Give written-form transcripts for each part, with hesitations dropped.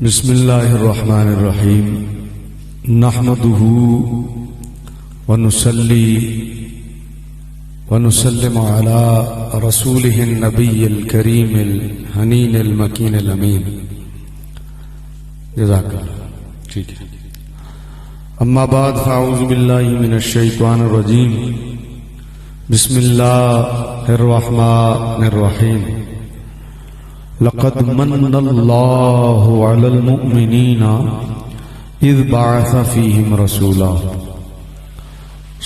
بسم اللہ الرحمن الرحیم نحمدہ ونصلی ونسلم علی رسولہ النبی الکریم الحنین المکین الامین جزاک اللہ. ٹھیک ہے. اما بعد فاعوذ باللہ من الشیطان الرجیم بسم اللہ الرحمن الرحیم لقد من اللہ علی المؤمنین اذ بعث فیہم رسولا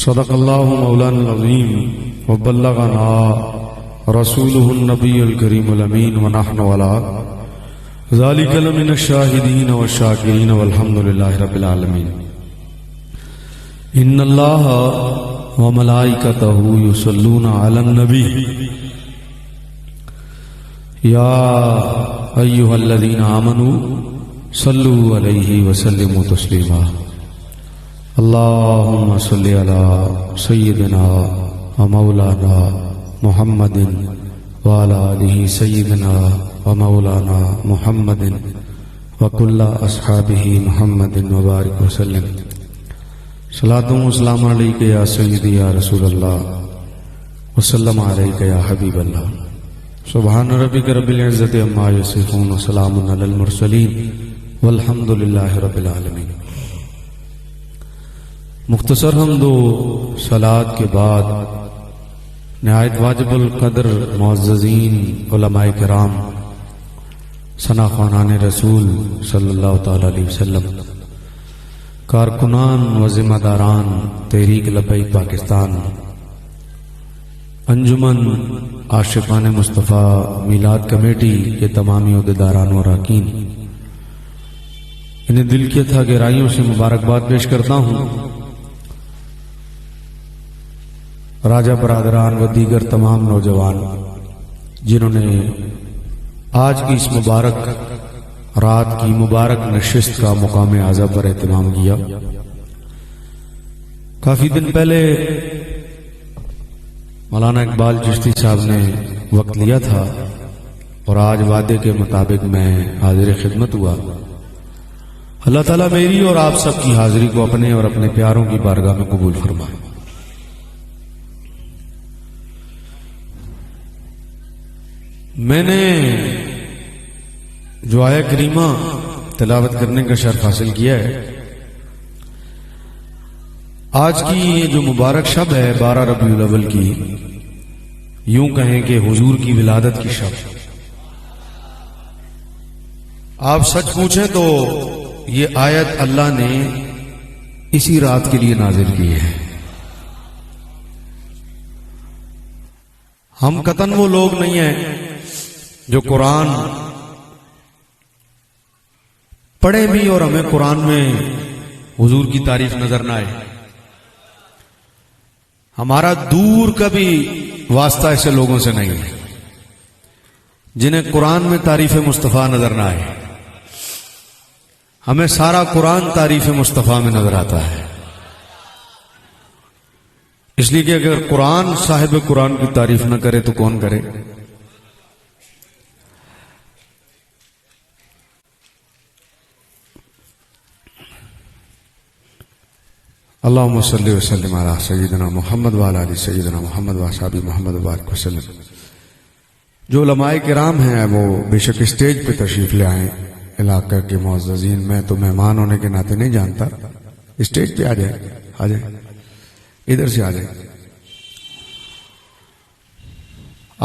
صدق اللہ مولانا العظیم وبلغنا رسولہ النبی الکریم الامین ونحن علی ذلک لمن الشاہدین والشاکرین والحمد للہ رب العالمین. ان اللہ وملائکتہ یصلون علی النبی یا ایہا الذین آمنوا صلوا علیہ وسلموا تسلیما. اللہم صلی علی سیدنا ومولانا محمد وعلی آلہ سیدنا ومولانا محمد وکل اصحابہ محمد وبارک وسلم. صلاۃ و سلام علیک یا سیدی یا رسول اللہ وسلم علیک یا حبیب اللہ. سبحان ربک رب العزت عما یصفون وسلام علی المرسلین والحمد للہ رب العالمین. مختصر حمد و صلاۃ کے بعد نہایت واجب القدر معززین علماء کرام ثنا خوانان رسول صلی اللہ تعالی علیہ وسلم کارکنان و ذمہ داران تحریک لبیک پاکستان انجمن عاشقان مصطفیٰ میلاد کمیٹی کے تمامی عہدیداران و اراکین، انہیں دل کی تھا گہرائیوں سے مبارکباد پیش کرتا ہوں. راجہ برادران و دیگر تمام نوجوان جنہوں نے آج کی اس مبارک رات کی مبارک نشست کا مقام اعظم پر اہتمام کیا. کافی دن پہلے مولانا اقبال چشتی صاحب نے وقت لیا تھا اور آج وعدے کے مطابق میں حاضر خدمت ہوا. اللہ تعالیٰ میری اور آپ سب کی حاضری کو اپنے اور اپنے پیاروں کی بارگاہ میں قبول فرمائے. میں نے جو آیہ کریمہ تلاوت کرنے کا شرف حاصل کیا ہے، آج کی یہ جو مبارک شب ہے 12 ربیع الاول کی، یوں کہیں کہ حضور کی ولادت کی شب. آپ سچ پوچھیں تو یہ آیت اللہ نے اسی رات کے لیے نازل کی ہے. ہم قطعاً وہ لوگ نہیں ہیں جو قرآن پڑھیں بھی اور ہمیں قرآن میں حضور کی تعریف نظر نہ آئے. ہمارا دور کا بھی واسطہ ایسے لوگوں سے نہیں ہے جنہیں قرآن میں تعریف مصطفیٰ نظر نہ آئے. ہمیں سارا قرآن تعریف مصطفیٰ میں نظر آتا ہے، اس لیے کہ اگر قرآن صاحب قرآن کی تعریف نہ کرے تو کون کرے؟ اللہم صلی وسلم علی سیدنا محمد وعلی آلہ سیدنا محمد واصحابہ محمد وبارک وسلم. جو علماء کرام ہیں وہ بے شک اسٹیج پہ تشریف لے آئیں. علاقہ کے معززین، میں تو مہمان ہونے کے ناطے نہیں جانتا، اسٹیج پہ آ جائیں ادھر سے آ جائیں.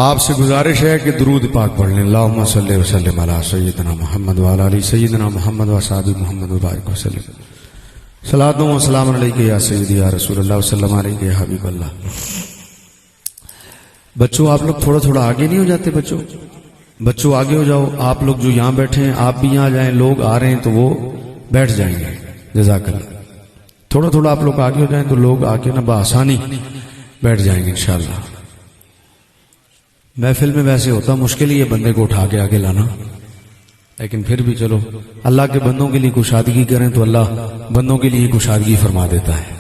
آپ سے گزارش ہے کہ درود پاک پڑھ لیں. اللہم صلی وسلم علی سیدنا محمد وعلی آلہ سیدنا محمد واصحابہ محمد وبارک وسلم. صلاۃ و سلام علیک یا سیدی یا رسول اللہ وسلم علیک یا حبیب اللہ. بچوں آپ لوگ تھوڑا تھوڑا آگے نہیں ہو جاتے؟ بچوں آگے ہو جاؤ. آپ لوگ جو یہاں بیٹھے ہیں آپ بھی یہاں جائیں. لوگ آ رہے ہیں تو وہ بیٹھ جائیں گے. جزاک اللہ. تھوڑا تھوڑا آپ لوگ آگے ہو جائیں تو لوگ آ کے نا بآسانی بیٹھ جائیں گے انشاءاللہ. محفل میں ویسے ہوتا مشکل ہی ہے بندے کو اٹھا کے آگے لانا، لیکن پھر بھی چلو اللہ کے بندوں کے لیے کشادگی کریں تو اللہ بندوں کے لیے کشادگی فرما دیتا ہے.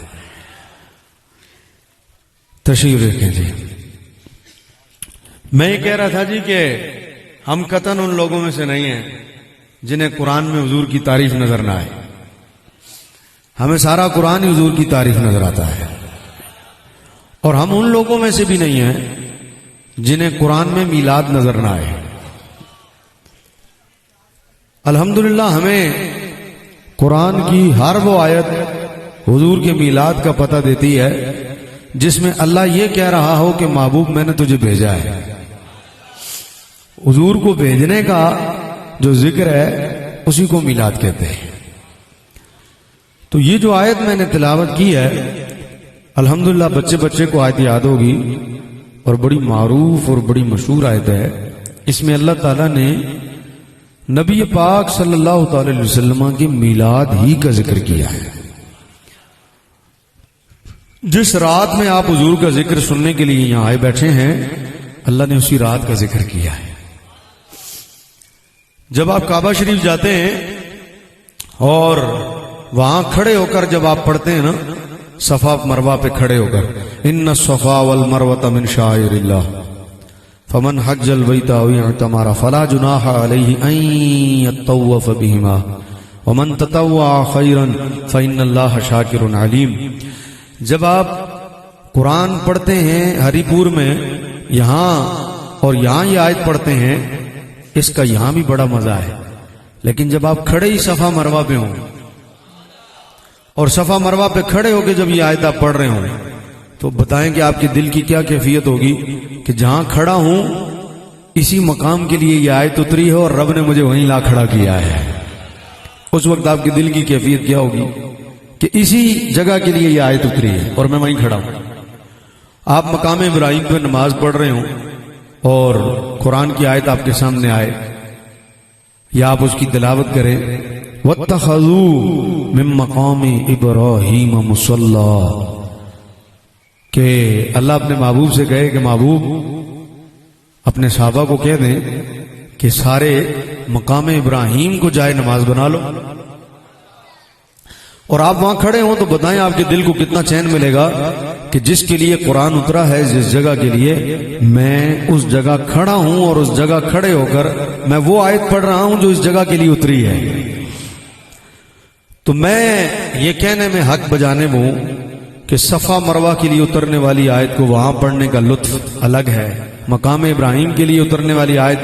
تشریف رکھیں جی. میں یہ کہہ رہا تھا جی کہ ہم قطعاً ان لوگوں میں سے نہیں ہیں جنہیں قرآن میں حضور کی تعریف نظر نہ آئے. ہمیں سارا قرآن ہی حضور کی تعریف نظر آتا ہے. اور ہم ان لوگوں میں سے بھی نہیں ہیں جنہیں قرآن میں میلاد نظر نہ آئے. الحمدللہ ہمیں قرآن کی ہر وہ آیت حضور کے میلاد کا پتہ دیتی ہے جس میں اللہ یہ کہہ رہا ہو کہ محبوب میں نے تجھے بھیجا ہے. حضور کو بھیجنے کا جو ذکر ہے اسی کو میلاد کہتے ہیں. تو یہ جو آیت میں نے تلاوت کی ہے الحمدللہ بچے بچے کو آیت یاد ہوگی اور بڑی معروف اور بڑی مشہور آیت ہے. اس میں اللہ تعالیٰ نے نبی پاک صلی اللہ تعالی علیہ وسلم کی میلاد ہی کا ذکر کیا ہے. جس رات میں آپ حضور کا ذکر سننے کے لیے یہاں آئے بیٹھے ہیں اللہ نے اسی رات کا ذکر کیا ہے. جب آپ کعبہ شریف جاتے ہیں اور وہاں کھڑے ہو کر جب آپ پڑھتے ہیں نا صفا مروہ پہ کھڑے ہو کر ان الصفا والمروہ من شعائر اللہ فمن حج البیت او اعتمر فلا جناح علیہ ان یطوف بہما ومن تطوع خیرا فإن اللہ شاکر علیم. جب آپ قرآن پڑھتے ہیں ہری پور میں یہاں اور یہاں یہ آیت پڑھتے ہیں اس کا یہاں بھی بڑا مزہ ہے. لیکن جب آپ کھڑے ہی صفا مروہ پہ ہوں اور صفا مروہ پہ کھڑے ہو کے جب یہ آیت آپ پڑھ رہے ہوں تو بتائیں کہ آپ کے دل کی کیا کیفیت ہوگی کہ جہاں کھڑا ہوں اسی مقام کے لیے یہ آیت اتری ہے اور رب نے مجھے وہیں لا کھڑا کیا ہے. اس وقت آپ کے دل کی کیفیت کیا ہوگی کہ اسی جگہ کے لیے یہ آیت اتری ہے اور میں وہیں کھڑا ہوں. آپ مقام ابراہیم پہ نماز پڑھ رہے ہوں اور قرآن کی آیت آپ کے سامنے آئے یا آپ اس کی تلاوت کریں وَاتَّخَذُوا مِن مَقَامِ إِبْرَاهِيمَ مُصَلَّى کہ اللہ اپنے محبوب سے کہے کہ محبوب اپنے صحابہ کو کہہ دیں کہ سارے مقام ابراہیم کو جائے نماز بنا لو. اور آپ وہاں کھڑے ہوں تو بتائیں آپ کے دل کو کتنا چین ملے گا کہ جس کے لیے قرآن اترا ہے جس جگہ کے لیے میں اس جگہ کھڑا ہوں اور اس جگہ کھڑے ہو کر میں وہ آیت پڑھ رہا ہوں جو اس جگہ کے لیے اتری ہے. تو میں یہ کہنے میں حق بجانب ہوں کہ صفا مروہ کے لیے اترنے والی آیت کو وہاں پڑھنے کا لطف الگ ہے, مقام ابراہیم کے لیے اترنے والی آیت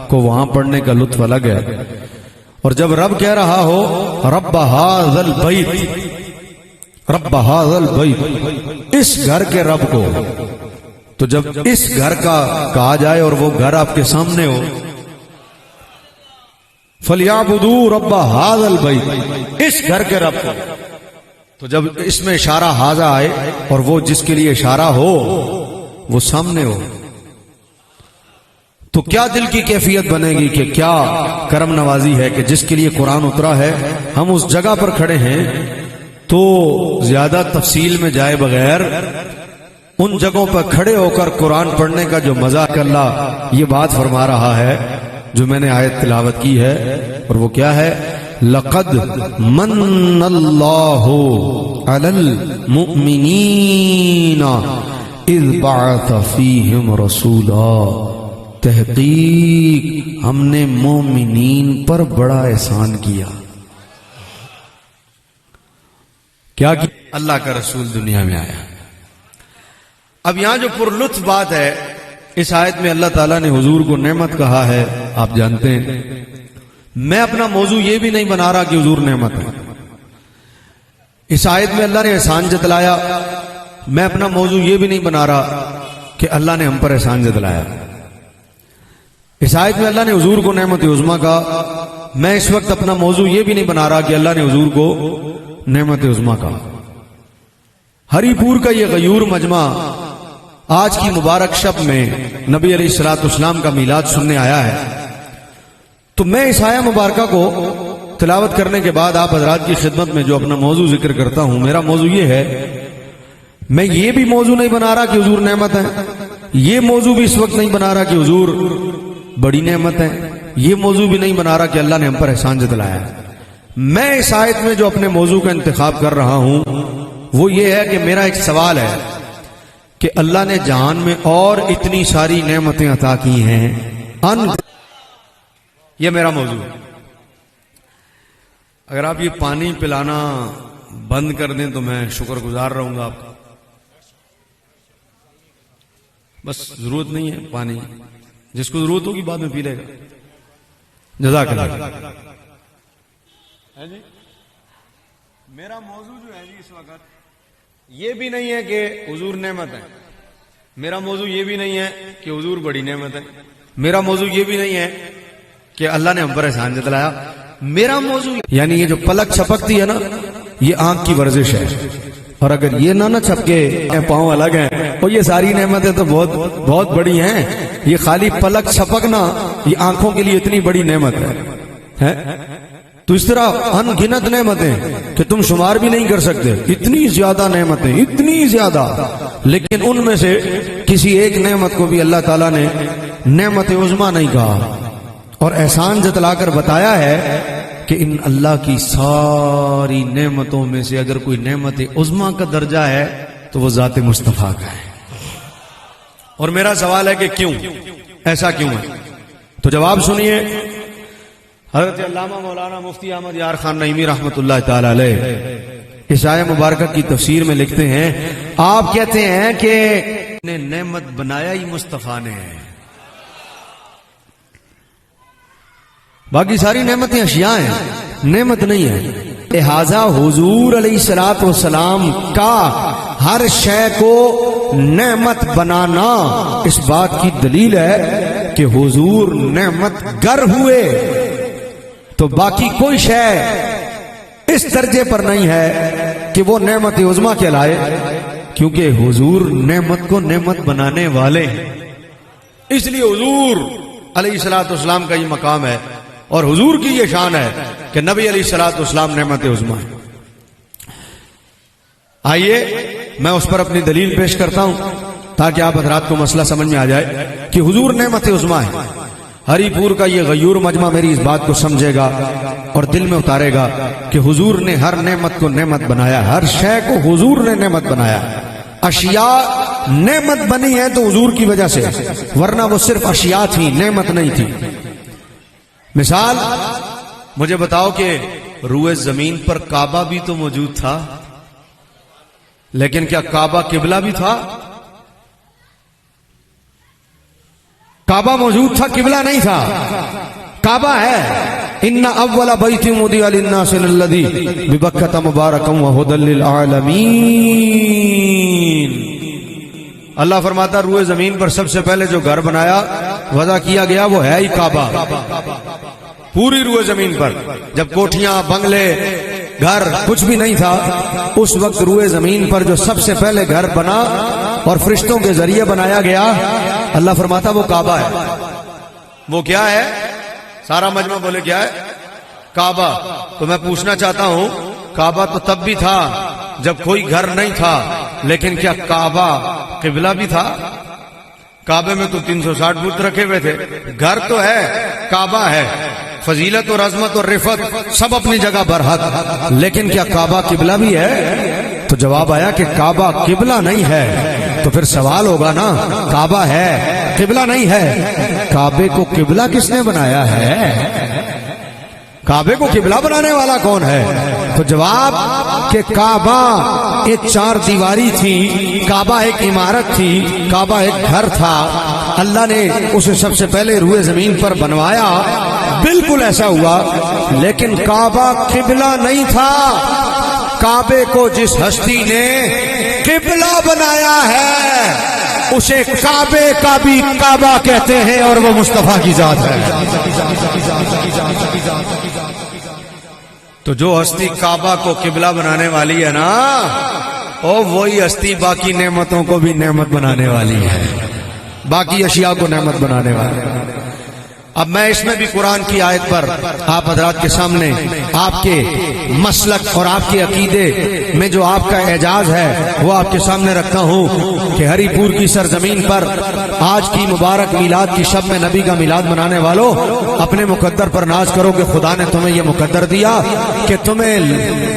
کو وہاں پڑھنے کا لطف الگ ہے. اور جب رب کہہ رہا ہو رب ھذا البیت رب ھذا البیت اس گھر کے رب کو, تو جب اس گھر کا کہا جائے اور وہ گھر آپ کے سامنے ہو فَلْيَعْبُدُوا رَبَّ هَذَا الْبَيْتِ اس گھر کے رب کو, تو جب اس میں اشارہ ہاذا آئے اور وہ جس کے لیے اشارہ ہو وہ سامنے ہو تو کیا دل کی کیفیت بنے گی کہ کیا کرم نوازی ہے کہ جس کے لیے قرآن اترا ہے ہم اس جگہ پر کھڑے ہیں. تو زیادہ تفصیل میں جائے بغیر ان جگہوں پر کھڑے ہو کر قرآن پڑھنے کا جو مزہ اللہ یہ بات فرما رہا ہے جو میں نے آیت تلاوت کی ہے, اور وہ کیا ہے لَقَدْ مَنَّ اللَّهُ عَلَى الْمُؤْمِنِينَ اِذْ بَعَثَ فِيهِمْ رَسُولًا تحقیق ہم نے مومنین پر بڑا احسان کیا. کیا اللہ کا رسول دنیا میں آیا. اب یہاں جو پرلطف بات ہے اس آیت میں اللہ تعالیٰ نے حضور کو نعمت کہا ہے. آپ جانتے ہیں میں اپنا موضوع یہ بھی نہیں بنا رہا کہ حضور نعمت ہے. اس آیت میں اللہ نے احسان جتلایا. میں اپنا موضوع یہ بھی نہیں بنا رہا کہ اللہ نے ہم پر احسان جتلایا. اس آیت میں اللہ نے حضور کو نعمت عظمیٰ کہا. میں اس وقت اپنا موضوع یہ بھی نہیں بنا رہا کہ اللہ نے حضور کو نعمت عظمیٰ کہا. ہری پور کا یہ غیور مجمع آج کی مبارک شب میں نبی علیہ الصلوۃ والسلام کا میلاد سننے آیا ہے. تو میں اس آیہ مبارکہ کو تلاوت کرنے کے بعد آپ حضرات کی خدمت میں جو اپنا موضوع ذکر کرتا ہوں, میرا موضوع یہ ہے میں یہ بھی موضوع نہیں بنا رہا کہ حضور نعمت ہے, یہ موضوع بھی اس وقت نہیں بنا رہا کہ حضور بڑی نعمت ہے, یہ موضوع بھی نہیں بنا رہا کہ اللہ نے ہم پر احسان جتلایا ہے. میں اس آیت میں جو اپنے موضوع کا انتخاب کر رہا ہوں وہ یہ ہے کہ میرا ایک سوال ہے کہ اللہ نے جہان میں اور اتنی ساری نعمتیں عطا کی ہیں, یہ میرا موضوع ہے. اگر آپ یہ پانی پلانا بند کر دیں تو میں شکر گزار رہوں گا آپ کا. بس ضرورت نہیں ہے پانی، جس کو ضرورت ہوگی بعد میں پی لے گا. جزاک اللہ. میرا موضوع جو ہے اس وقت یہ بھی نہیں ہے کہ حضور نعمت ہے. میرا موضوع یہ بھی نہیں ہے کہ حضور بڑی نعمت ہے. میرا موضوع یہ بھی نہیں ہے کہ اللہ نے ہم پر احسان جتلایا. میرا موضوع یعنی یہ جو پلک چھپکتی ہے نا، یہ آنکھ کی ورزش ہے. اور اگر یہ نہ چھپکے، پاؤں الگ ہیں اور یہ ساری نعمتیں تو بہت بہت بڑی ہیں، یہ خالی پلک چھپکنا یہ آنکھوں کے لیے اتنی بڑی نعمت ہے. تو اس طرح ان گنت نعمتیں کہ تم شمار بھی نہیں کر سکتے، اتنی زیادہ نعمتیں، اتنی زیادہ. لیکن ان میں سے کسی ایک نعمت کو بھی اللہ تعالیٰ نے نعمت عظمیٰ نہیں کہا، اور احسان جتلا کر بتایا ہے کہ ان اللہ کی ساری نعمتوں میں سے اگر کوئی نعمت عظمیٰ کا درجہ ہے تو وہ ذات مصطفیٰ کا ہے. اور میرا سوال ہے کہ کیوں، ایسا کیوں ہے؟ تو جواب سنیے. حضرت علامہ مولانا مفتی احمد یار خان نعیمی رحمت اللہ تعالی علیہ اس آیہ مبارکہ کی تفسیر میں لکھتے ہیں، آپ کہتے ہیں کہ نعمت بنایا ہی مصطفیٰ نے ہے، باقی ساری نعمتیں اشیاء ہیں، نعمت نہیں ہے. لہذا حضور علیہ الصلوۃ والسلام کا ہر شے کو نعمت بنانا اس بات کی دلیل ہے کہ حضور نعمت گر ہوئے. تو باقی کوئی شے اس درجے پر نہیں ہے کہ وہ نعمت عظمیٰ کہلائے، کیونکہ حضور نعمت کو نعمت بنانے والے ہیں. اس لیے حضور علیہ الصلوۃ والسلام کا یہ مقام ہے اور حضور کی یہ شان ہے کہ نبی علیہ الصلوۃ والسلام نعمت عظمیٰ ہے. آئیے میں اس پر اپنی دلیل پیش کرتا ہوں تاکہ آپ حضرات کو مسئلہ سمجھ میں آ جائے کہ حضور نعمت عظمیٰ ہے. ہری پور کا یہ غیور مجمع میری اس بات کو سمجھے گا اور دل میں اتارے گا کہ حضور نے ہر نعمت کو نعمت بنایا، ہر شے کو حضور نے نعمت بنایا. اشیاء نعمت بنی ہے تو حضور کی وجہ سے، ورنہ وہ صرف اشیاء تھی، نعمت نہیں تھی. مثال مجھے بتاؤ کہ روئے زمین پر کعبہ بھی تو موجود تھا، لیکن کیا کعبہ قبلہ بھی تھا؟ کعبہ موجود تھا، قبلہ نہیں تھا. کعبہ ہے. ان اول بیت وضع للناس للذی ببکۃ مبارکا وہدی للعالمین. اللہ فرماتا روئے زمین پر سب سے پہلے جو گھر بنایا، وضع کیا گیا، وہ ہے ہی کعبہ. پوری روئے زمین پر جب کوٹھیاں، بنگلے، گھر کچھ بھی نہیں تھا، اس وقت روئے زمین پر جو سب سے پہلے گھر بنا اور فرشتوں کے ذریعے بنایا گیا، اللہ فرماتا وہ کعبہ ہے. وہ کیا ہے؟ سارا مجمع بولے کیا ہے؟ کعبہ. تو میں پوچھنا چاہتا ہوں، کعبہ تو تب بھی تھا جب کوئی گھر نہیں تھا، لیکن کیا کعبہ قبلہ بھی تھا؟ کعبے میں تو 360 بت رکھے ہوئے تھے. گھر تو ہے، کعبہ ہے. فضیلت اور عظمت اور رفعت سب اپنی جگہ برحق، لیکن کیا کعبہ قبلہ بھی ہے؟ تو جواب آیا کہ کعبہ قبلہ نہیں ہے. تو پھر سوال ہوگا نا، کعبہ ہے قبلہ نہیں ہے، کعبے کو قبلہ کس نے بنایا ہے؟ کعبے کو قبلہ بنانے والا کون ہے؟ تو جواب کہ کعبہ ایک چار دیواری تھی، کعبہ ایک عمارت تھی، کعبہ ایک گھر تھا. اللہ نے اسے سب سے پہلے روئے زمین پر بنوایا، بالکل ایسا ہوا، لیکن کعبہ قبلہ نہیں تھا. کعبے کو جس ہستی نے قبلہ بنایا ہے اسے کعبے کا بھی کعبہ کہتے ہیں، اور وہ مصطفیٰ کی ذات ہے. تو جو ہستی کعبہ کو قبلہ بنانے والی ہے نا، وہی ہستی باقی نعمتوں کو بھی نعمت بنانے والی ہے، باقی اشیاء کو نعمت بنانے والی ہے. اب میں اس میں بھی قرآن کی آیت پر آپ حضرات کے سامنے آپ کے مسلک اور آپ کے عقیدے میں جو آپ کا اعجاز ہے وہ آپ کے سامنے رکھتا ہوں کہ ہری پور کی سرزمین پر آج کی مبارک میلاد کی شب میں نبی کا میلاد منانے والوں، اپنے مقدر پر ناز کرو کہ خدا نے تمہیں یہ مقدر دیا کہ تمہیں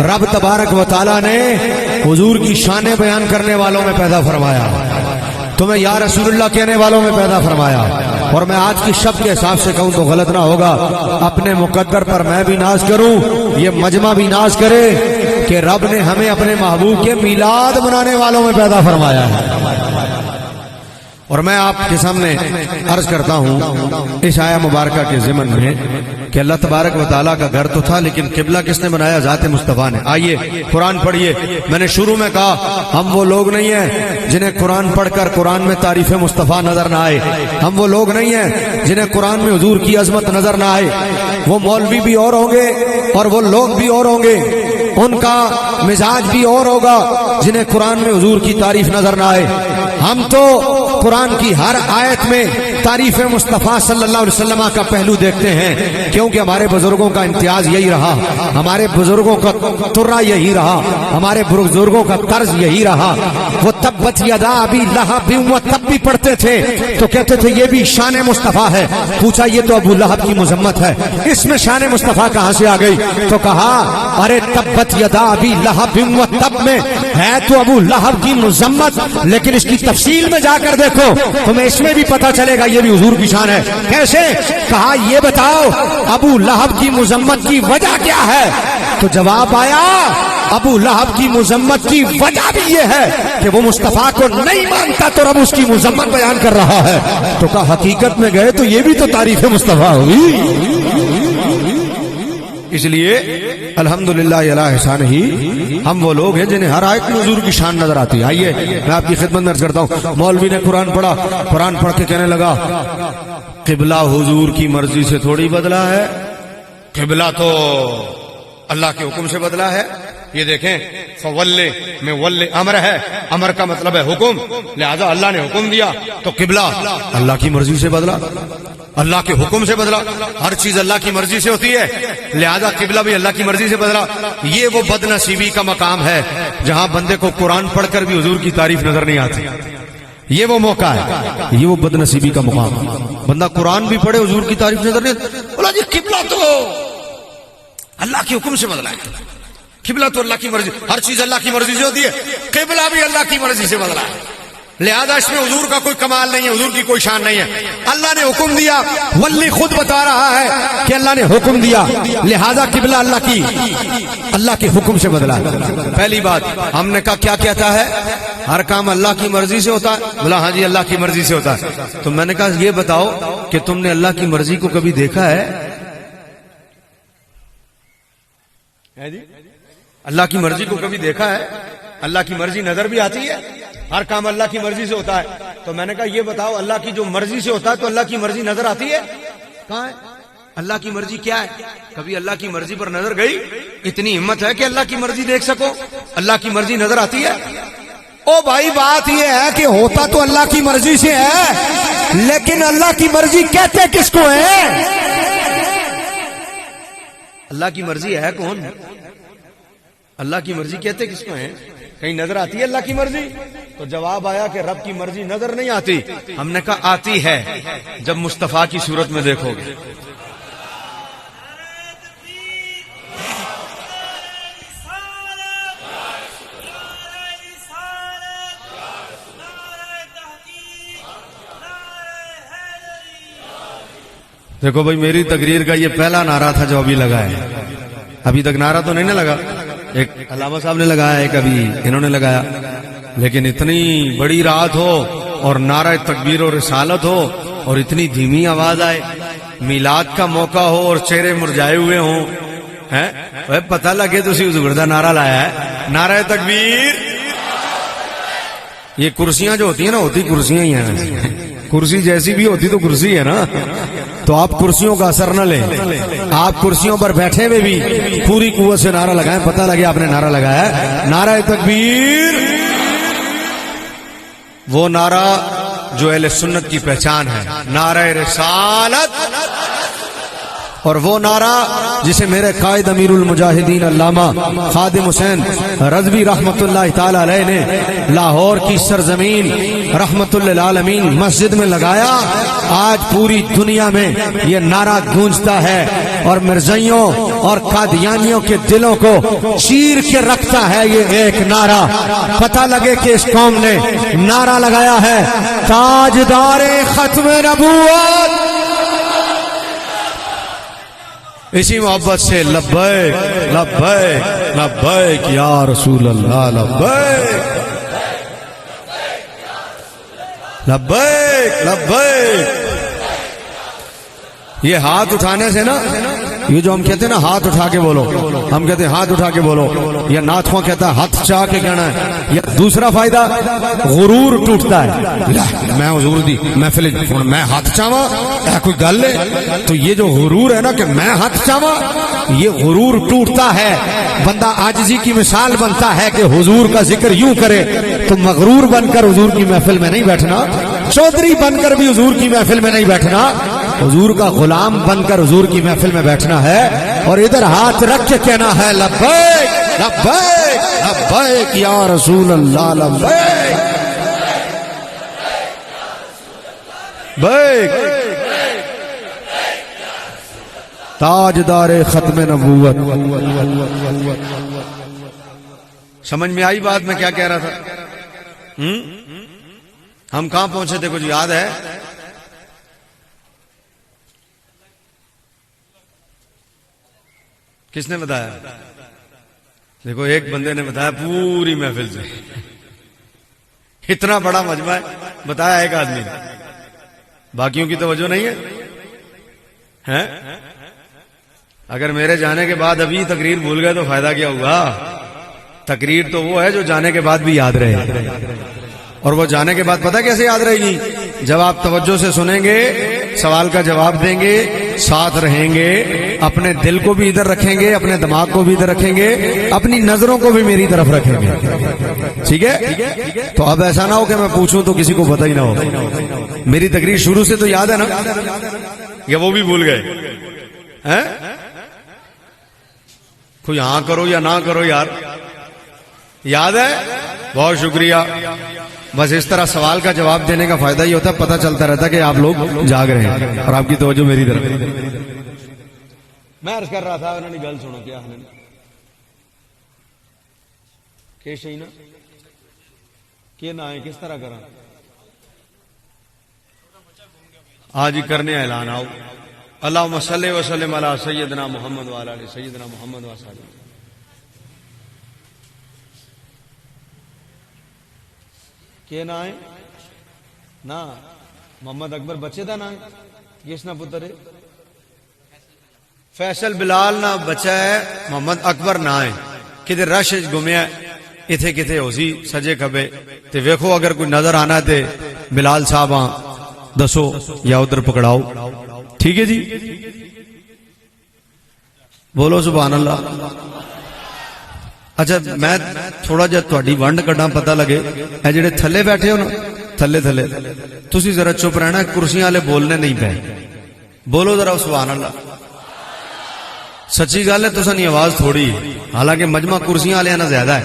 رب تبارک و تعالیٰ نے حضور کی شانیں بیان کرنے والوں میں پیدا فرمایا، تمہیں یا رسول اللہ کہنے والوں میں پیدا فرمایا. اور میں آج کی شب کے حساب سے کہوں تو غلط نہ ہوگا، اپنے مقدر پر میں بھی ناز کروں، یہ مجمع بھی ناز کرے کہ رب نے ہمیں اپنے محبوب کے میلاد منانے والوں میں پیدا فرمایا ہے۔ اور میں آپ کے سامنے عرض کرتا ہوں اس آیہ مبارکہ کے ضمن میں کہ اللہ تبارک و تعالیٰ کا گھر تو تھا، لیکن قبلہ کس نے بنایا؟ ذات مصطفیٰ نے۔ آئیے قرآن پڑھیے۔ میں نے شروع میں کہا ہم وہ لوگ نہیں ہیں جنہیں قرآن پڑھ کر قرآن میں تعریف مصطفیٰ نظر نہ آئے، ہم وہ لوگ نہیں ہیں جنہیں قرآن میں حضور کی عظمت نظر نہ آئے۔ وہ مولوی بھی اور ہوں گے اور وہ لوگ بھی اور ہوں گے، ان کا مزاج بھی اور ہوگا جنہیں قرآن میں حضور کی تعریف نظر نہ آئے۔ ہم تو قرآن کی ہر آیت میں تعریف مصطفیٰ صلی اللہ علیہ وسلم کا پہلو دیکھتے ہیں، کیونکہ ہمارے بزرگوں کا امتیاز یہی رہا، ہمارے بزرگوں کا ترا یہی رہا، ہمارے بزرگوں کا طرز یہی رہا۔ وہ تبت یدا ابی لہب و تب بھی پڑھتے تھے تو کہتے تھے یہ بھی شان مصطفیٰ ہے۔ پوچھا یہ تو ابو لہب کی مذمت ہے، اس میں شان مصطفیٰ کہاں سے آ گئی؟ تو کہا ارے تبت یدا ابی لہب و تب میں ہے تو ابو لہب کی مذمت، لیکن اس کی تفصیل میں جا کر دیکھو تمہیں اس میں بھی پتہ چلے گا یہ بھی حضور کی شان ہے۔ کیسے؟ کہا یہ بتاؤ ابو لہب کی مذمت کی وجہ کیا ہے؟ تو جواب آیا ابو لہب کی مذمت کی وجہ بھی یہ ہے کہ وہ مصطفیٰ کو نہیں مانتا تو رب اس کی مذمت بیان کر رہا ہے۔ تو کہا حقیقت میں گئے تو یہ بھی تو تعریف مصطفیٰ ہوئی۔ اس لیے الحمدللہ اعلیٰ احسان ہی ہم وہ لوگ ہیں جنہیں ہر آیت میں حضور کی شان نظر آتی ہے۔ آئیے میں آپ کی خدمت میں عرض کرتا ہوں، مولوی نے قرآن پڑھا، قرآن پڑھ کے کہنے لگا قبلہ حضور کی مرضی سے تھوڑی بدلا ہے، قبلہ تو اللہ کے حکم سے بدلا ہے۔ یہ دیکھیں فولے میں ولے امر ہے، امر کا مطلب ہے حکم، لہذا اللہ نے حکم دیا تو قبلہ اللہ کی مرضی سے بدلا، اللہ کے حکم سے بدلا۔ ہر چیز اللہ کی مرضی سے ہوتی ہے، لہذا قبلہ بھی اللہ کی مرضی سے بدلا۔ یہ وہ بد نصیبی کا مقام ہے جہاں بندے کو قرآن پڑھ کر بھی حضور کی تعریف نظر نہیں آتی۔ یہ وہ موقع ہے، یہ وہ بد نصیبی کا مقام ہے، بندہ قرآن بھی پڑھے حضور کی تعریف نظر نہیں آتی، بولا جی قبلہ تو اللہ کے حکم سے بدلا ہے، قبلہ تو اللہ کی مرضی، ہر چیز اللہ کی مرضی سے ہوتی ہے، قبلہ بھی اللہ کی مرضی سے بدلا ہے، لہذا اس میں حضور کا کوئی کمال نہیں ہے، حضور کی کوئی شان نہیں ہے۔ اللہ نے حکم دیا، ولی خود بتا رہا ہے کہ اللہ نے حکم دیا، لہذا قبلہ اللہ کے حکم سے بدلا ہے۔ پہلی بات ہم نے کہا کیا کہتا ہے؟ ہر کام اللہ کی مرضی سے ہوتا ہے؟ بولا ہاں جی اللہ کی مرضی سے ہوتا ہے۔ تو میں نے کہا یہ بتاؤ کہ تم نے اللہ کی مرضی کو کبھی دیکھا ہے؟ اللہ کی مرضی کو کبھی دیکھا ہے؟ اللہ کی مرضی نظر بھی آتی ہے، ہر کام اللہ کی مرضی سے ہوتا ہے۔ تو میں نے کہا یہ بتاؤ اللہ کی جو مرضی سے ہوتا ہے تو اللہ کی مرضی نظر آتی ہے؟ کہاں ہے اللہ کی مرضی؟ کیا ہے؟ کبھی اللہ کی مرضی پر نظر گئی؟ اتنی ہمت ہے کہ اللہ کی مرضی دیکھ سکو؟ اللہ کی مرضی نظر آتی ہے؟ او بھائی بات یہ ہے کہ ہوتا تو اللہ کی مرضی سے ہے، لیکن اللہ کی مرضی کہتے کس کو ہے؟ اللہ کی مرضی ہے کون؟ اللہ کی مرضی کہتے کس کو ہیں؟ کہیں نظر آتی ہے اللہ کی مرضی؟ تو جواب آیا کہ رب کی مرضی نظر نہیں آتی۔ ہم نے کہا آتی ہے جب مصطفیٰ کی صورت میں دیکھو گے۔ دیکھو بھائی میری تقریر کا یہ پہلا نعرہ تھا جو ابھی لگا ہے، ابھی تک نعرہ تو نہیں نہ لگا، ایک علامہ صاحب نے لگایا، ایک ابھی انہوں نے لگایا، لیکن اتنی بڑی رات ہو اور نعرہ تکبیر و رسالت ہو اور اتنی دھیمی آواز آئے، میلاد کا موقع ہو اور چہرے مرجھائے ہوئے ہوں، پتہ لگے تو اسی زبردہ نعرہ لایا ہے، نعرہ تکبیر۔ یہ کرسیاں جو ہوتی ہیں نا، ہوتی کرسیاں ہی ہیں، کرسی جیسی بھی ہوتی تو کرسی ہے نا، تو آپ کرسیوں کا اثر نہ لیں، آپ کرسیوں پر بیٹھے ہوئے بھی پوری قوت سے نعرہ لگائیں، پتہ لگے آپ نے نعرہ لگایا ہے، نعرہ تکبیر۔ وہ نعرہ جو اہل سنت کی پہچان ہے، نعرہ رسالت، اور وہ نعرہ جسے میرے قائد امیر المجاہدین علامہ خادم حسین رضوی رحمت اللہ تعالی علیہ نے لاہور کی سرزمین رحمت للعالمین مسجد میں لگایا، آج پوری دنیا میں یہ نعرہ گونجتا ہے اور مرزائیوں اور قادیانیوں کے دلوں کو چیر کے رکھتا ہے یہ ایک نعرہ۔ پتہ لگے کہ اس قوم نے نعرہ لگایا ہے تاجدار ختم نبوت۔ اسی محبت سے لبیک لبیک لبیک یا رسول اللہ، لبیک لبیک لبیک۔ یہ ہاتھ اٹھانے سے نا، یہ جو ہم کہتے ہیں نا ہاتھ اٹھا کے بولو، ہم کہتے ہیں ہاتھ اٹھا کے بولو، یا ناتھواں کہتا ہے ہاتھ چاہ کے کہنا ہے۔ یا دوسرا فائدہ غرور ٹوٹتا ہے، میں حضور دی محفل میں ہاتھ چاہواں کوئی گل ہے، تو یہ جو غرور ہے نا کہ میں ہاتھ چاہواں، یہ غرور ٹوٹتا ہے، بندہ عاجزی کی مثال بنتا ہے کہ حضور کا ذکر یوں کرے۔ تو مغرور بن کر حضور کی محفل میں نہیں بیٹھنا، چودھری بن کر بھی حضور کی محفل میں نہیں بیٹھنا، حضور کا غلام بن کر حضور کی محفل میں بیٹھنا ہے اور ادھر ہاتھ رکھ کے کہنا ہے لبیک لبیک لبیک یا رسول اللہ، لبیک بیک تاجدار ختم نبوت۔ سمجھ میں آئی بات میں کیا کہہ رہا تھا؟ ہم کہاں پہنچے تھے، کچھ یاد ہے؟ کس نے بتایا؟ دیکھو ایک بندے نے بتایا پوری محفل سے، اتنا بڑا مجمع ہے بتایا ایک آدمی نے، باقیوں کی توجہ نہیں ہے؟ اگر میرے جانے کے بعد ابھی تقریر بھول گئے تو فائدہ کیا ہوا؟ تقریر تو وہ ہے جو جانے کے بعد بھی یاد رہے، اور وہ جانے کے بعد پتہ کیسے یاد رہے گی؟ جب آپ توجہ سے سنیں گے، سوال کا جواب دیں گے، ساتھ رہیں گے، اپنے دل کو بھی ادھر رکھیں گے، اپنے دماغ کو بھی ادھر رکھیں گے، اپنی نظروں کو بھی میری طرف رکھیں گے، ٹھیک ہے؟ تو اب ایسا نہ ہو کہ میں پوچھوں تو کسی کو پتہ ہی نہ ہو۔ میری تقریر شروع سے تو یاد ہے نا، یا وہ بھی بھول گئے؟ کوئی ہاں کرو یا نہ کرو یار، یاد ہے؟ بہت شکریہ۔ بس اس طرح سوال کا جواب دینے کا فائدہ یہ ہوتا ہے، پتہ چلتا رہتا ہے کہ آپ لوگ جاگ رہے ہیں اور آپ کی توجہ میری طرف۔ میں عرض کر رہا تھا، انہوں نے گل سنو کیا کہ صحیح نا کہ نہ ہے، کس طرح کرا آج ہی کرنے اعلان۔ آؤ اللہم صلی وسلم علی سیدنا محمد وعلی آل سیدنا محمد وصحبہ۔ کہ نہ ہے نا محمد اکبر بچے دا نا ہے، کس نا پتر ہے؟ فیصل بلال نہ بچا ہے، محمد اکبر نہ ہے، کدھر رش گھومیا اتھے کتھے ہو سی سجے کھبے تے ویکھو، اگر کوئی نظر آنا تے بلال صاحب دسو یا ادھر پکڑاؤ، ٹھیک ہے جی؟ بولو سبحان اللہ۔ اچھا میں تھوڑا جہا تہاڈی ونڈ کڈاں پتہ لگے، اے جڑے تھلے بیٹھے ہو نا، تھلے تھلے تسی ذرا چپ رہنا، کرسیاں والے بولنے نہیں پے، بولو ذرا سبحان اللہ۔ سچی گل ہے تساں آواز تھوڑی ہے، حالانکہ مجمع کرسیاں والے نا زیادہ ہے۔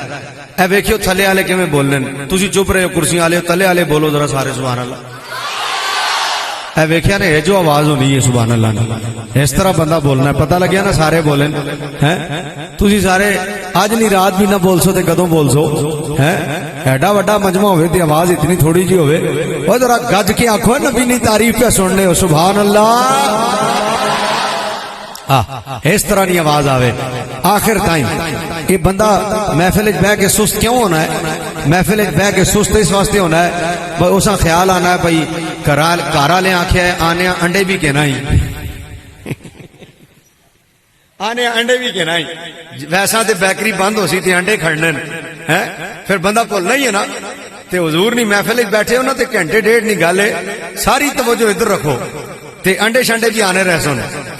اے ویکھیو تھلے والے کیویں بولنے، تسی چپ رہے ہو، کرسیاں والے تھلے والے بولو ذرا سارے سبحان اللہ۔ اے ویکھیا نے جو آواز ہونی ہے سبحان اللہ نے، اس طرح بندہ بولنا ہے، پتہ لگیا نا سارے بولن ہیں۔ تسی سارے اج نہیں رات بھی نہ بول سو تے کدوں بول سو ہیں؟ ایڈا وڈا مجمع ہوئے تے آواز اتنی تھوڑی جی ہوئے، او ذرا گج کے آکھو نبی دی تعریف پہ سننے ہو سبحان اللہ۔ اس طرح نہیں آواز آوے آخر ٹائم۔ یہ بندہ محفل بہ کے سست کیوں ہونا ہے؟ محفل بہ کے سست اس واسطے ہونا ہے اسا خیال آنا ہے بھائی گھر والے آخیا ہے آنے انڈے بھی کہنا ہی، آنے انڈے بھی کہنا ہی، ویسا تے بیکری بند ہو سی تے انڈے کھڑنے ہیں، پھر بندہ بھولنا ہی ہے نا۔ تے حضور نہیں محفل بیٹھے ہو نا تے گھنٹے ڈیڑھ نہیں گل ہے، ساری توجہ ادھر رکھو تے انڈے شنڈے بھی آنے رہ سن۔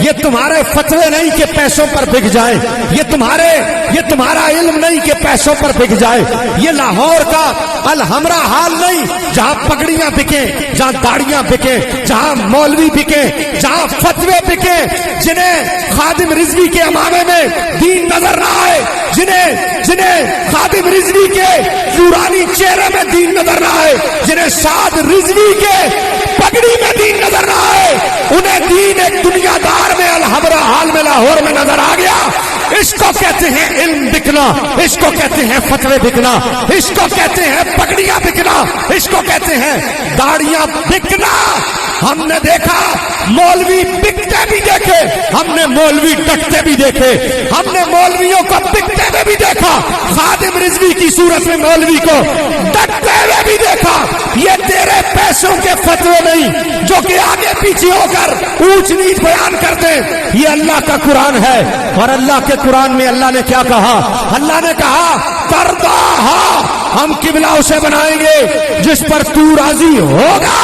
یہ تمہارے فتوے نہیں کہ پیسوں پر بک جائیں، یہ تمہارا علم نہیں کہ پیسوں پر بک جائے، یہ لاہور کا الحمرا حال نہیں جہاں پگڑیاں بکیں، جہاں داڑیاں بکیں، جہاں مولوی بکیں، جہاں فتوے بکیں، جنہیں خادم رضوی کے امامے میں دین نظر نہ آئے، جنہیں خادم رضوی کے نورانی چہرے میں دین نظر نہ آئے، جنہیں سعد رضوی کے پگڑی میں دین نظر نہ آئے، انہیں دین ایک دنیا دار میں الحمرا حال میں لاہور میں نظر آ گیا۔ اس کو کہتے ہیں علم بکنا، اس کو کہتے ہیں فتوے بکنا، اس کو کہتے ہیں پگڑیاں بکنا، اس کو کہتے ہیں داڑیاں بکنا۔ ہم نے دیکھا مولوی بکتے بھی دیکھے، ہم نے مولوی ڈکتے بھی دیکھے، ہم نے مولویوں کو بکتے ہوئے بھی دیکھا، خادم رضوی کی صورت میں مولوی کو ڈکتے ہوئے بھی دیکھا۔ یہ تیرے پیسوں کے فتوے نہیں جو کہ آگے پیچھے ہو کر اونچ نیچ بیان کرتے، یہ اللہ کا قرآن ہے، اور اللہ کے قرآن میں اللہ نے کیا کہا؟ اللہ نے کہا ترداہا، ہم قبلہ اسے بنائیں گے جس پر تو راضی ہوگا۔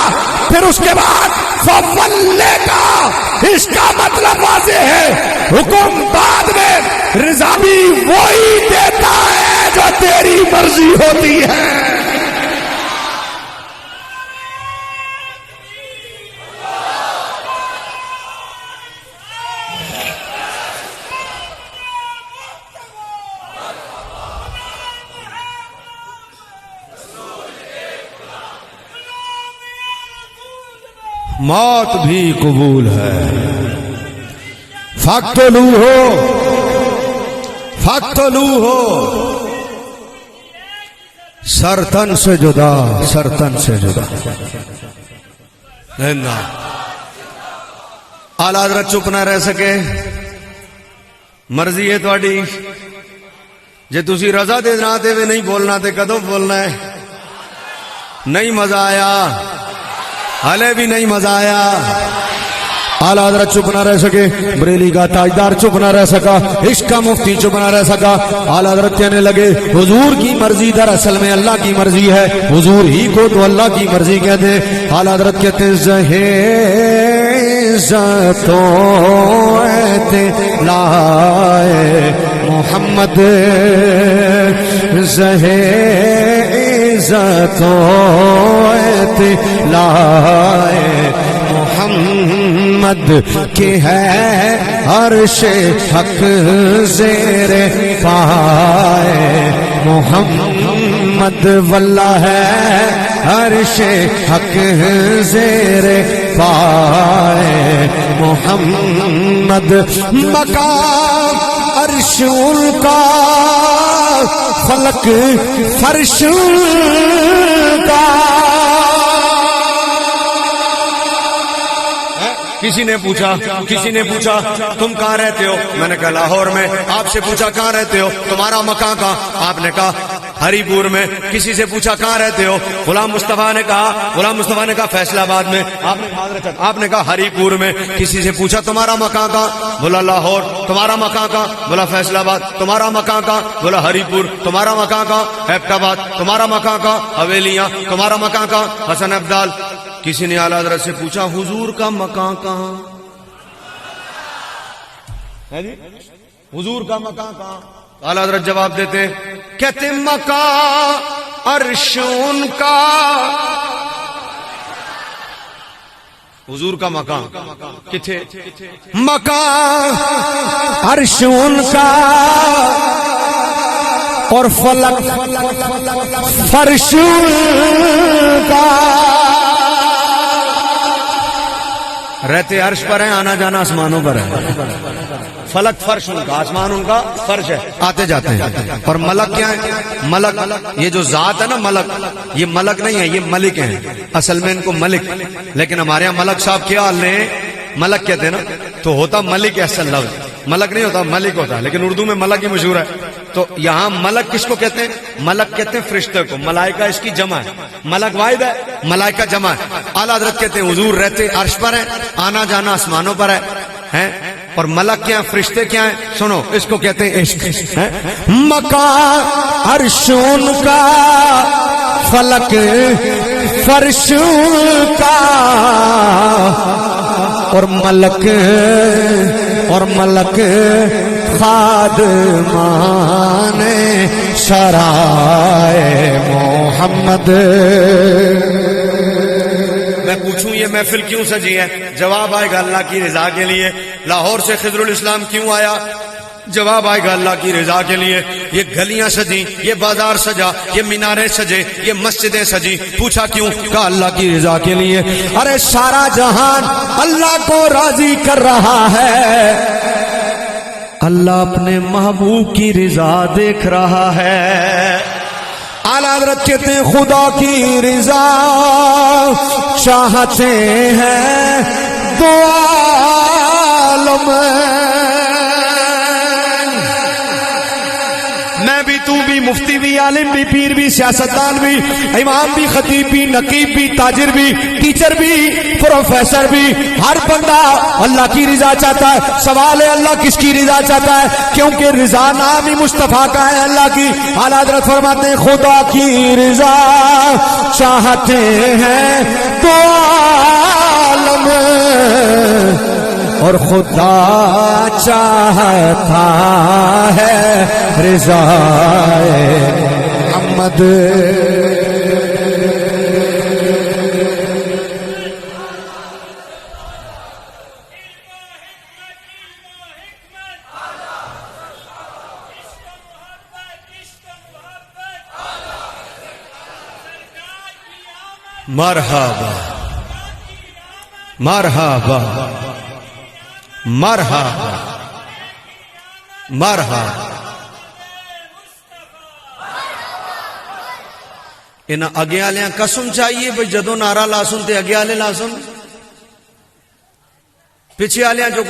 پھر اس کے بعد فولے کا، اس کا مطلب واضح ہے، حکم بعد میں رضا بھی وہی دیتا ہے جو تیری مرضی ہوتی ہے۔ موت بھی قبول ہے، فاقتلوہ، سر تن سے جدا، سر تن سے جدا۔ آل حضرت چپ نہ رہ سکے، مرضی ہے تھوڑی، جے تسی رضا دے نہ دے وے نہیں بولنا تے کدوں بولنا ہے؟ نہیں مزہ آیا، ہلے بھی نہیں مزہ آیا۔ آل حضرت چپ نہ رہ سکے، بریلی کا تاجدار چپ نہ رہ سکا، عشق کا مفتی چپ نہ رہ سکا۔ آل حضرت کہنے لگے حضور کی مرضی دراصل میں اللہ کی مرضی ہے، حضور ہی کو تو اللہ کی مرضی کہتے ہیں۔ آل حضرت کہتے ہیں زہے عزتوں لائے محمد، زہے عزتوں لائے محمد کی ہے عرش حق زیر پائے محمد، واللہ ہے عرش حق زیر پائے محمد، مقام عرش ان کا، فلک فرش ان کا۔ کسی نے پوچھا تم کہاں رہتے ہو؟ میں نے کہا لاہور میں۔ آپ سے پوچھا کہاں رہتے ہو؟ تمہارا مکان کہاں؟ آپ نے کہا ہری پور میں۔ کسی سے پوچھا کہاں رہتے ہو؟ غلام مصطفیٰ نے کہا فیصل آباد میں۔ آپ نے کہا ہری پور میں۔ کسی سے پوچھا تمہارا مکان کہاں؟ بولا لاہور۔ تمہارا مکان کہاں؟ بولا فیصل آباد۔ تمہارا مکان کہاں؟ بولا ہری پور۔ تمہارا مکان کہاں؟ ایبٹ آباد۔ تمہارا مکان کہاں؟ حویلیاں۔ تمہارا مکان کہاں؟ حسن ابدال۔ کسی نے اعلیٰ حضرت سے پوچھا حضور کا مکان کہاں ہے جی؟ حضور کا مکان کہاں؟ اعلیٰ حضرت جواب دیتے، کہتے مکان عرش ان کا، حضور کا مکان کتھے؟ مکان عرش ان کا اور فلک فرش ان کا۔ رہتے عرش پر ہیں، آنا جانا آسمانوں پر ہے۔ فلک فرش ان کا، آسمان ان کا فرش ہے، آتے جاتے ہیں۔ اور ملک کیا ہے؟ ملک یہ جو ذات ہے نا، ملک یہ ملک نہیں ہے، یہ ملک ہیں اصل میں، ان کو ملک، لیکن ہمارے یہاں ملک صاحب کیا حال نے ملک کہتے ہیں نا، تو ہوتا ملک ہے اصل لفظ، ملک نہیں ہوتا ملک ہوتا، لیکن اردو میں ملک ہی مشہور ہے۔ تو یہاں ملک کس کو کہتے ہیں؟ ملک کہتے ہیں فرشتے کو، ملائکہ اس کی جمع ہے، ملک واحد ہے، ملائکہ جمع ہے۔ اعلیٰ حضرت کہتے ہیں حضور رہتے عرش پر ہیں، آنا جانا آسمانوں پر ہے، اور ملک کیا ہیں؟ فرشتے کیا ہیں؟ سنو، اس کو کہتے ہیں عشق۔ مکان عرش ان کا، فلک فرش ان کا، اور ملک خادمان سرائے محمد. میں پوچھوں یہ محفل کیوں سجی ہے؟ جواب آئے گا اللہ کی رضا کے لیے. لاہور سے خضر الاسلام کیوں آیا؟ جواب آئے گا اللہ کی رضا کے لیے. یہ گلیاں سجی، یہ بازار سجا، یہ میناریں سجے، یہ مسجدیں سجی، پوچھا کیوں؟ کہا اللہ کی رضا کے لیے. ارے سارا جہان اللہ کو راضی کر رہا ہے، اللہ اپنے محبوب کی رضا دیکھ رہا ہے. اعلیٰ حضرت کہتے ہیں خدا کی رضا چاہتے ہیں دو عالم. میں بھی، تو بھی، مفتی بھی، عالم بھی، پیر بھی، سیاستدان بھی، امام بھی، خطیب بھی، نقیب بھی، تاجر بھی، ٹیچر بھی، پروفیسر بھی، ہر بندہ اللہ کی رضا چاہتا ہے. سوال ہے اللہ کس کی رضا چاہتا ہے؟ کیونکہ رضا نام ہی مصطفیٰ کا ہے اللہ کی. اعلیٰ حضرت فرماتے ہیں خدا کی رضا چاہتے ہیں تو عالم، اور خدا چاہتا ہے رضا محمد. مرحبا مرحبا مرحبا مرحبا. انہاں اگے آلیاں قسم چاہیے بھئی جدوں نعرہ لاسن تے اگے آلے لاسن، پیچھے آلیاں جو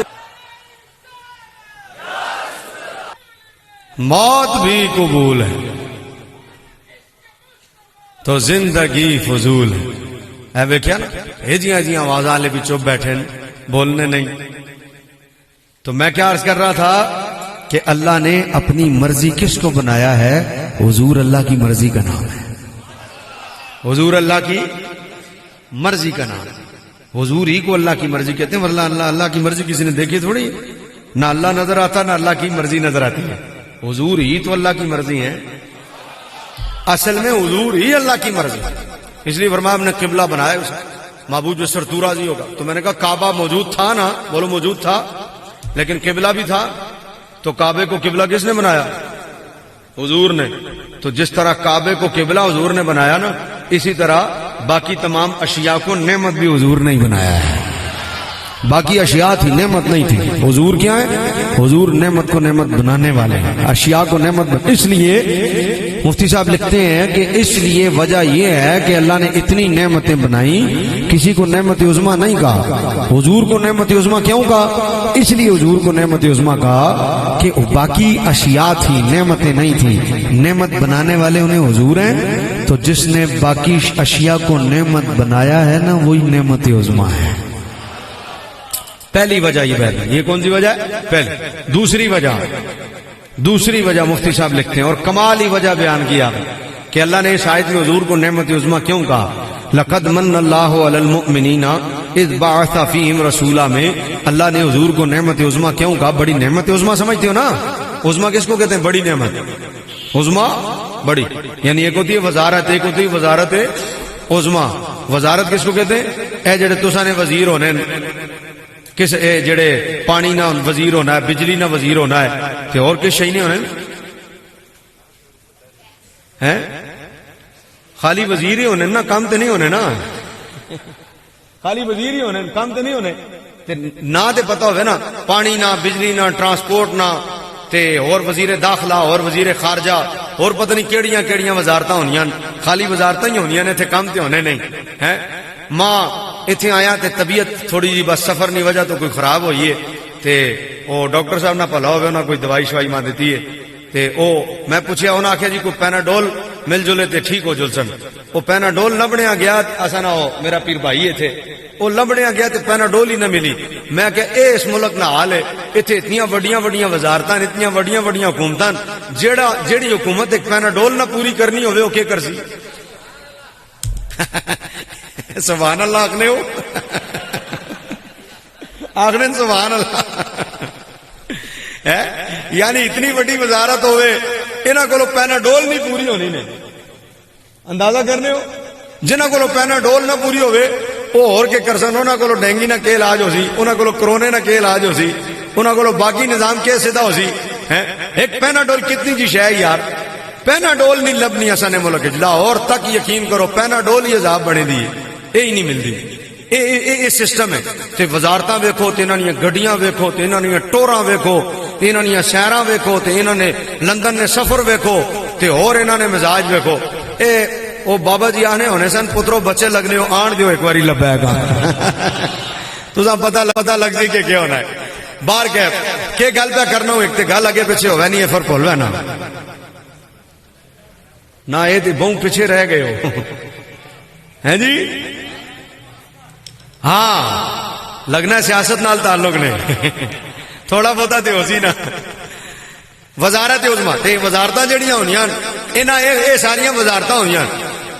موت بھی قبول ہے تو زندگی فضول ہے. اے بیکھیا نا ہجیاں جی آواز آلے بھی چپ بیٹھے بولنے نہیں. تو میں کیا عرض کر رہا تھا کہ اللہ نے اپنی مرضی کس کو بنایا ہے؟ حضور اللہ کی مرضی کا نام ہے. حضور اللہ کی مرضی کا نام ہے. حضور ہی کو اللہ کی مرضی کہتے ہیں، ورنہ اللہ کی مرضی کسی نے دیکھی تھوڑی. نہ اللہ نظر آتا نہ اللہ کی مرضی نظر آتی ہے. حضور ہی تو اللہ کی مرضی ہے. اصل میں حضور ہی اللہ کی مرضی ہے. اس لیے فرمایا ہم نے قبلہ بنایا اس معبود جو سر تو راضی ہوگا. تو میں نے کہا کعبہ موجود تھا نا؟ بولو موجود تھا، لیکن قبلہ بھی تھا. تو کعبے کو قبلہ کس نے بنایا؟ حضور نے. تو جس طرح کعبے کو قبلہ حضور نے بنایا نا، اسی طرح باقی تمام اشیاء کو نعمت بھی حضور نے ہی بنایا ہے. باقی اشیاء تھی، نعمت نہیں تھی. حضور کیا ہے؟ حضور نعمت کو نعمت بنانے والے ہیں، اشیاء کو نعمت اس لیے مفتی صاحب لکھتے ہیں کہ اس لیے وجہ یہ ہے کہ اللہ نے اتنی نعمتیں بنائی، کسی کو نعمت عظمیٰ نہیں کہا. حضور کو نعمت عظمیٰ کیوں کہا؟ اس لیے حضور کو نعمت عظمیٰ کہا کہ باقی اشیاء تھی، نعمتیں نہیں تھی. نعمت بنانے والے انہیں حضور ہیں. تو جس نے باقی اشیاء کو نعمت بنایا ہے نا، وہی نعمت عظمیٰ ہے. پہلی وجہ یہ کون سی وجہ ہے؟ پہلی. دوسری وجہ مفتی صاحب لکھتے ہیں اور کمالی وجہ بیان کیا کہ اللہ نے اس آیت میں حضور کو نعمت عظمیٰ کیوں کہا. لقد من اللہ علی المؤمنین اذ بعث فیہم رسولا میں اللہ نے حضور کو نعمت عظمیٰ کیوں کہا؟ بڑی نعمت عظمیٰ سمجھتے ہو نا؟ عظمیٰ کس کو کہتے ہیں؟ بڑی نعمت. عظمیٰ بڑی، یعنی ایک ہوتی ہے وزارت، ایک ہوتی ہے وزارت عظمیٰ. وزارت کس کو کہتے ہیں؟ اے جڑے تساں نے وزیر ہونے، کس اے جڑے پانی نہ وزیر ہونا ہے، بجلی نہ وزیر ہونا ہے، تے اور کس شئی نہیں ہونے ہیں؟ خالی وزیر ہی ہونے نا، کام تے نہیں ہونے نا. خالی وزیر ہی ہونے، کام تے نہیں ہونے. تے نہ تے پتہ ہوئے نا، پانی نہ بجلی نہ ٹرانسپورٹ نہ، تے اور وزیر داخلہ اور وزیر خارجہ اور پتہ نہیں کیڑیاں کیڑیاں وزارتاں ہونیاں. خالی وزارتاں ہی ہونیاں نے، تے کام تے ہونے نہیں ہیں. ماں اتنے آیا تے طبیعت تھوڑی جی بس سفر نہیں وجہ تو کوئی خراب ہوئی ہے، تے او ڈاکٹر صاحب نہ بھلا ہوئے انہاں کوئی دوائی شوائی ماں دیتی ہے. تے او میں پوچھیا انہاں آکھیا جی کوئی پیناڈول مل جلے تے ٹھیک ہو جلسن. او پیناڈول لبڑیاں گیا، اسا نہ ہو میرا پیر بھائی ہے تھے، او لبڑیاں گیا تے پیناڈول ہی نہ ملی. میں کہ اے اس ملک نہ حال ہے، اتنے اتنیاں وڈیاں وڈیاں وزارتاں، اتنیاں وڈیاں وڈیاں حکومتاں، جیڑی حکومت ایک پیناڈول نہ پوری کرنی ہوئے او کیا کرسی؟ سبحان اللہ آخنے ہو. آخر سبحان اللہ یعنی اتنی بڑی وزارت ہوئے انہاں کو پیناڈول نہیں پوری ہونی نے اندازہ کرنے ہو جنہاں کو پیناڈول نہ پوری ہوئے وہ اور کے کر سن انہاں کو ڈینگی نہ کے علاج ہو سی انہاں کو کرونے نہ کے علاج ہو سی انہاں کو باقی نظام کے سیدھا ہو سی ایک پیناڈول کتنی کی شے یار پیناڈول نہیں لبنی اساں ملک لاہور تک یقین کرو پیناڈول ہی عذاب بنے دی یہی نہیں ملتی یہ سسٹم ہے تے وزارتاں ویکھو تے انہاں دیاں گڈیاں ویکھو تے انہاں دیاں ٹوراں ویکھو تے انہاں دیاں سیراں ویکھو تے انہاں نے لندن نے سفر ویکھو تے اور انہاں نے مزاج ویکھو او بابا جی آنے ہونے سن پترو بچے لگنے ہو آن دیو ایک واری لبے گا تساں پتہ لگ سی کہ کیا ہونا ہے باہر کہ گل پہ کرنا ہو ایک تے گل اگے پیچھے ہوے نہیں فرق ہولوے نہ اے تے بہوں پیچھے رہ گئے ہو ہیں جی ہاں لگنا سیاست نال تعلق نے تھوڑا بہتا تے ہو سی نا وزارت عظما تے وزارتاں جڑیاں ہونیاں انہاں اے ساریاں وزارتاں ہونیاں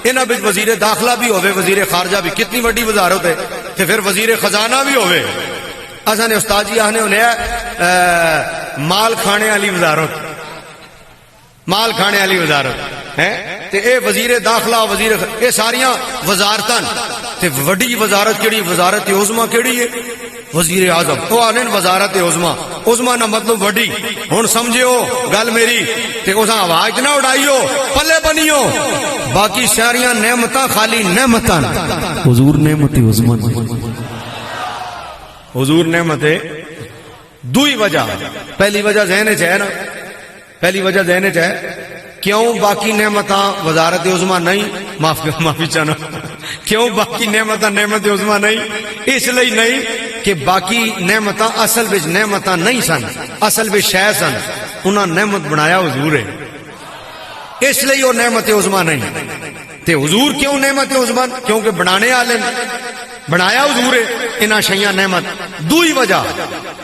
انہاں وچ وزیر داخلہ بھی ہوے وزیر خارجہ بھی کتنی بڑی وزارت ہے تے پھر وزیر خزانہ بھی ہوے اساں نے استاد جی آنے ہونے مال کھانے والی وزارت مال کھانے والی وزارت ہے تے اے وزیر داخلہ وزیر اے ساریاں وزارتاں تے وڈی وزارت کیڑی وزارت عظما کیڑی ہے وزیر اعظم تو آنے وزارت عظما عظما نہ مطلب وڈی ہن سمجھیو گل میری تے اساں آواز نہ اڑائیو پلے بنیو باقی ساریاں نعمتاں خالی نعمتاں حضور نعمت عظما حضور نعمت دوئی وجہ پہلی وجہ ذہن وچ ہے نا پہلی وجہ ذہن وچ ہے کیوں باقی نعمتاں وزارت عظما نہیں معافی چاہنا کیوں باقی نعمتاں نعمت عظما نہیں اس لیے نہیں کہ باقی نعمتاں اصل وچ نعمتاں نہیں سن اصل وچ شے سن انہاں نعمت بنایا حضور ہے اس لیے وہ نعمت عظما نہیں تے حضور کیوں نعمت عظما کیونکہ بنانے والے بنایا حضور ہے انہاں شیاں نعمت دوئی وجہ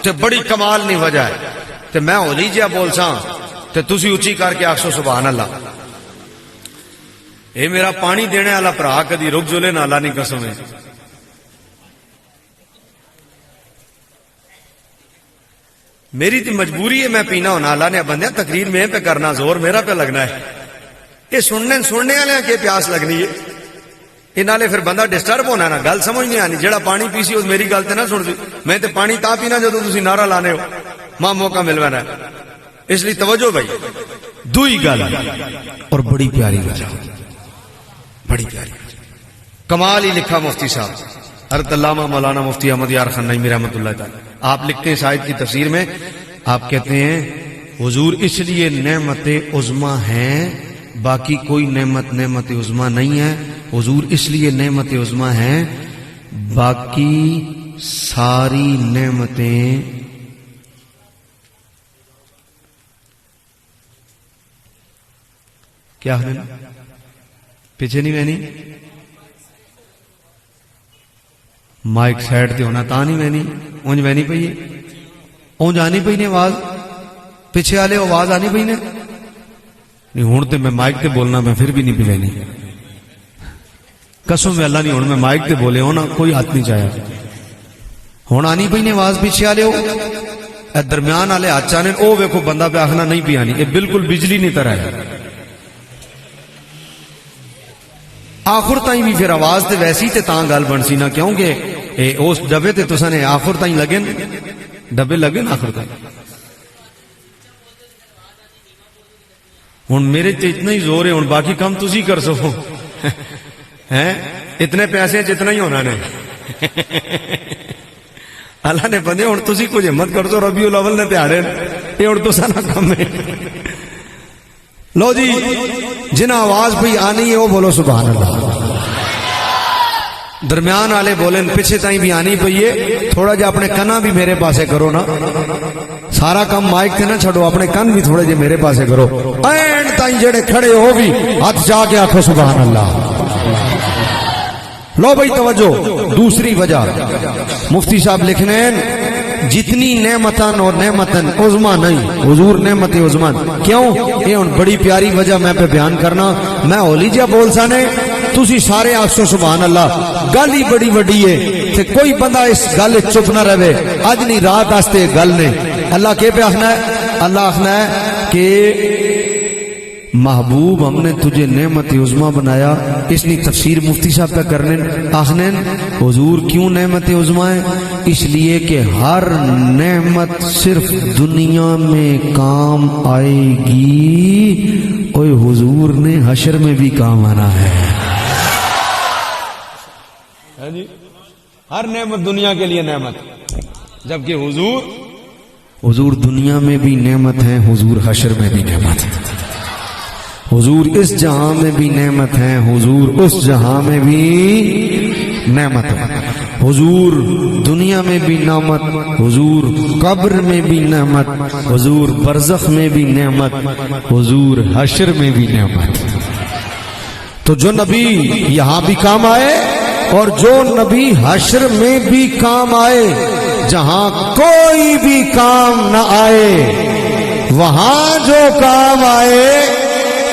تے بڑی کمال نہیں وجہ ہے تے میں ہولی جیا بول ساں تے تسی اچھی کر کے آکھو سبحان اللہ اے میرا پانی دینے والا بھرا کدی رک جلے نہ اللہ نہیں قسم ہے میری تی مجبوری ہے میں پینا ہونا اللہ نے بندے تقریر میں پہ کرنا زور میرا پہ لگنا ہے یہ سننے والے کے پیاس لگنی ہے انہوں نے پھر بندہ ڈسٹرب ہونا نا گل سمجھ نہیں آنی جڑا پانی پیسی اس میری گل تے نہ سن سی میں تے پانی تا پینا جدو تسی نعرہ لانے ہو ماں موقع ملوانا ہے اس لیے توجہ بھائی دوئی گل اور بڑی پیاری وجہ بڑی پیاری کمال ہی لکھا مفتی صاحب حضرت علامہ مولانا مفتی احمد یار خان نعیمی رحمۃ اللہ تعالی آپ لکھتے ہیں اس آیت کی تفسیر میں آپ کہتے ہیں حضور اس لیے نعمت عظما ہیں باقی کوئی نعمت عظما نہیں ہے حضور اس لیے نعمت عظما ہیں باقی ساری نعمتیں کیا ہے پیچھے نہیں بہنی مائک سائڈ تے ہونا تا نہیں بہنی اونج بہنی پئی اونج آنی پئی نے آواز پیچھے والے آواز آنی پئی نے نہیں ہوں تے میں مائک تے بولنا میں پھر بھی نہیں پی بہنی قسم میں اللہ نہیں ہوں میں مائک تے بولے ہونا کوئی ہاتھ نہیں چاہیا ہوں آنی پئی نے آواز پیچھے والے ہو اے درمیان والے ہاتھ چاہنے او ویکھو بندہ پہ آخنا نہیں پی آنی یہ بالکل بجلی نہیں طرح ہے آخر تائیں بھی پھر آواز تے ویسی تے تاں گل بن سی نا کیونکہ اس ڈبے تے تساں نے آخر تائیں لگن ڈبے لگن آخر تائیں ہن میرے تے اتنا ہی زور ہے ہن باقی کم تسی کر سکو ہیں اتنے پیسے جتنا ہی ہونا نے اللہ نے بندے ہن تسی کچھ ہمت کر دو ربیع الاول نے پیارے یہ ہن تساں نہ کم ہے لو جی جنہ آواز پہ آنی ہے وہ بولو سبحان اللہ درمیان والے بولیں پیچھے تائیں بھی آنی پئی ہے تھوڑا جا اپنے کنا بھی میرے پاسے کرو نا سارا کام مائک تے نہ چھڑو اپنے کن بھی تھوڑے جے میرے پاسے کرو اینڈ تائیں جڑے کھڑے ہو بھی ہاتھ جا کے آکھو سبحان اللہ لو بھائی توجہ دوسری وجہ مفتی صاحب لکھنے جتنی نعمتن اور نعمتن عظما نہیں، حضور نعمت عظما کیوں؟ یہ ہن بڑی پیاری وجہ میں پہ بیان کرنا، میں ہولی جا بول سانے تسی سارے آخسو سبحان اللہ، گل ہی بڑی وڈی ہے تے کوئی بندہ اس گل چپ نہ رہے، اج نہیں رات واسطے گل نے۔ اللہ کے پہ آخنا ہے؟ اللہ آخنا ہے کہ محبوب ہم نے تجھے نعمت عظما بنایا۔ اس نے تفسیر مفتی صاحب پہ کرنے آخنے حضور کیوں نعمت عظما ہے؟ اس لیے کہ ہر نعمت صرف دنیا میں کام آئے گی، اوے حضور نے حشر میں بھی کام آنا ہے۔ ہر نعمت دنیا کے لیے نعمت، جبکہ حضور دنیا میں بھی نعمت ہے، حضور حشر میں بھی نعمت ہے۔ حضور اس جہاں میں بھی نعمت ہے، حضور اس جہاں میں بھی نعمت ہے۔ حضور دنیا میں بھی نعمت، حضور قبر میں بھی نعمت، حضور برزخ میں بھی نعمت، حضور حشر میں بھی نعمت۔ تو جو نبی یہاں بھی کام آئے اور جو نبی حشر میں بھی کام آئے، جہاں کوئی بھی کام نہ آئے وہاں جو کام آئے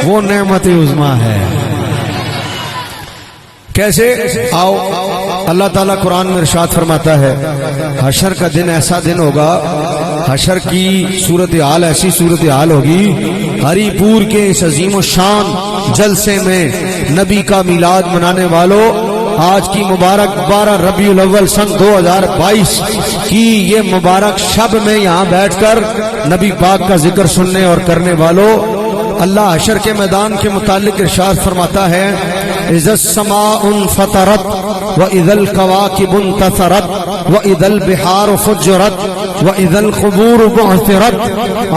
وہ نعمت عظما ہے۔ کیسے؟ آؤ، اللہ تعالیٰ قرآن میں ارشاد فرماتا ہے حشر کا دن ایسا دن ہوگا، حشر کی صورتحال ایسی صورتحال ہوگی، ہری پور کے اس عظیم و شان جلسے میں نبی کا میلاد منانے والوں، آج کی مبارک 12 ربیع الاول سن 2022 کی یہ مبارک شب میں یہاں بیٹھ کر نبی پاک کا ذکر سننے اور کرنے والوں، اللہ حشر کے میدان کے متعلق ارشاد فرماتا ہے اذا السماء انفطرت واذا الكواكب انتثرت واذا البحار فجرت واذا القبور بعثرت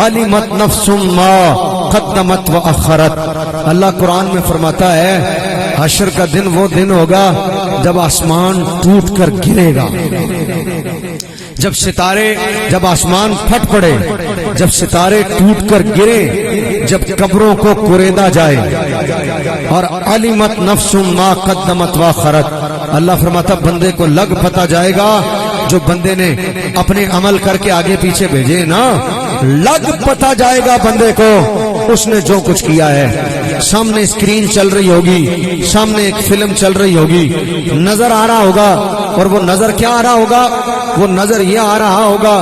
علمت نفس ما قدمت واخرت۔ اللہ قرآن میں فرماتا ہے حشر کا دن وہ دن ہوگا جب آسمان ٹوٹ کر گرے گا، جب ستارے، جب آسمان پھٹ پڑے، جب ستارے ٹوٹ کر گرے، جب قبروں کو کریدا جائے، اور علمت نفس ما قدمت واخرت۔ اللہ فرماتا بندے کو لگ پتا جائے گا، جو بندے نے اپنے عمل کر کے آگے پیچھے بھیجے نا، لگ پتا جائے گا بندے کو اس نے جو کچھ کیا ہے۔ سامنے اسکرین چل رہی ہوگی، سامنے ایک فلم چل رہی ہوگی، نظر آ رہا ہوگا، اور وہ نظر کیا آ رہا ہوگا؟ وہ نظر یہ آ رہا ہوگا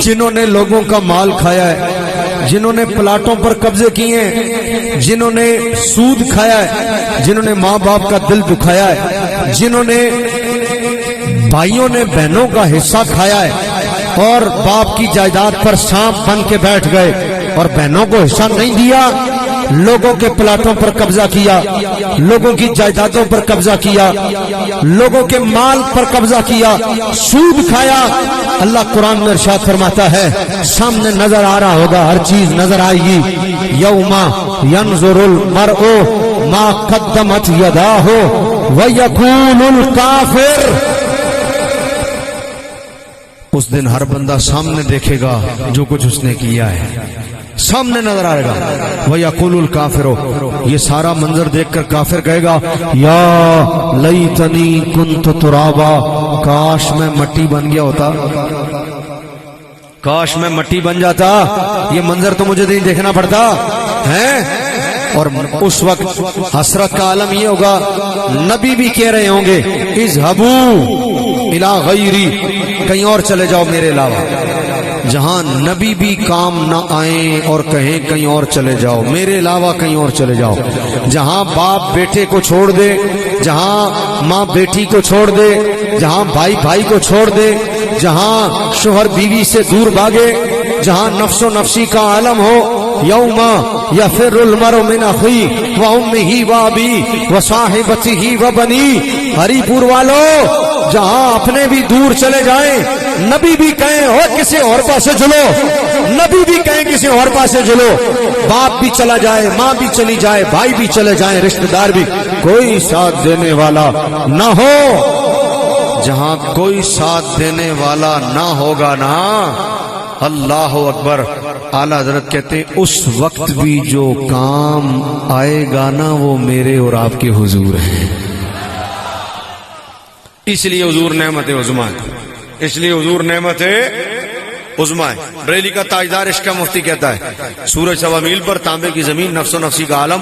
جنہوں نے لوگوں کا مال کھایا ہے، جنہوں نے پلاٹوں پر قبضے کیے ہیں، جنہوں نے سود کھایا ہے، جنہوں نے ماں باپ کا دل دکھایا ہے، جنہوں نے بھائیوں نے بہنوں کا حصہ کھایا ہے اور باپ کی جائیداد پر سانپ بن کے بیٹھ گئے اور بہنوں کو حصہ نہیں دیا، لوگوں کے پلاٹوں پر قبضہ کیا، لوگوں کی جائیدادوں پر قبضہ کیا، لوگوں کے مال پر قبضہ کیا، سود کھایا۔ اللہ قرآن میں ارشاد فرماتا ہے سامنے نظر آ رہا ہوگا، ہر چیز نظر آئے گی۔ یوم ینظر المرء ما قدمت یداہ ویقول الکافر، اس دن ہر بندہ سامنے دیکھے گا جو کچھ اس نے کیا ہے، سامنے نظر آئے گا۔ وَيَقُولُ الْكَافِرُ، یہ سارا منظر دیکھ کر کافر کہے گا یا لیتنی کنت ترابا، کاش میں مٹی بن گیا ہوتا، کاش میں مٹی بن جاتا، یہ منظر تو مجھے نہیں دیکھنا پڑتا ہے۔ اور اس وقت حسرت کا عالم یہ ہوگا، نبی بھی کہہ رہے ہوں گے اذهبوا الی غیری، کہیں اور چلے جاؤ میرے علاوہ۔ جہاں نبی بھی کام نہ آئیں اور کہیں کہیں اور چلے جاؤ، میرے علاوہ کہیں اور چلے جاؤ۔ جہاں باپ بیٹے کو چھوڑ دے، جہاں ماں بیٹی کو چھوڑ دے، جہاں بھائی بھائی کو چھوڑ دے، جہاں شوہر بیوی سے دور بھاگے، جہاں نفس و نفسی کا عالم ہو، یوم یفر المرء من اخیہ وامہ وابی وصاحبتہ وبنی، ہری پور والو جہاں اپنے بھی دور چلے جائیں، نبی بھی کہیں ہو کسی اور پاسے چلو، نبی بھی کہیں کسی اور پاسے چلو، باپ بھی چلا جائے، ماں بھی چلی جائے، بھائی بھی چلے جائیں، رشتہ دار بھی، کوئی ساتھ دینے والا نہ ہو۔ جہاں کوئی ساتھ دینے والا نہ ہوگا نا، اللہ اکبر، اعلیٰ حضرت کہتے ہیں اس وقت بھی جو کام آئے گا نا وہ میرے اور آپ کے حضور ہیں۔ اس لیے حضور نعمت عظما ہے۔ اس لیے حضور نعمت عظما ہے. بریلی کا تاجدار عشق کا مفتی کہتا ہے سورج سوا میل پر تانبے کی زمین نفس و نفسی کا عالم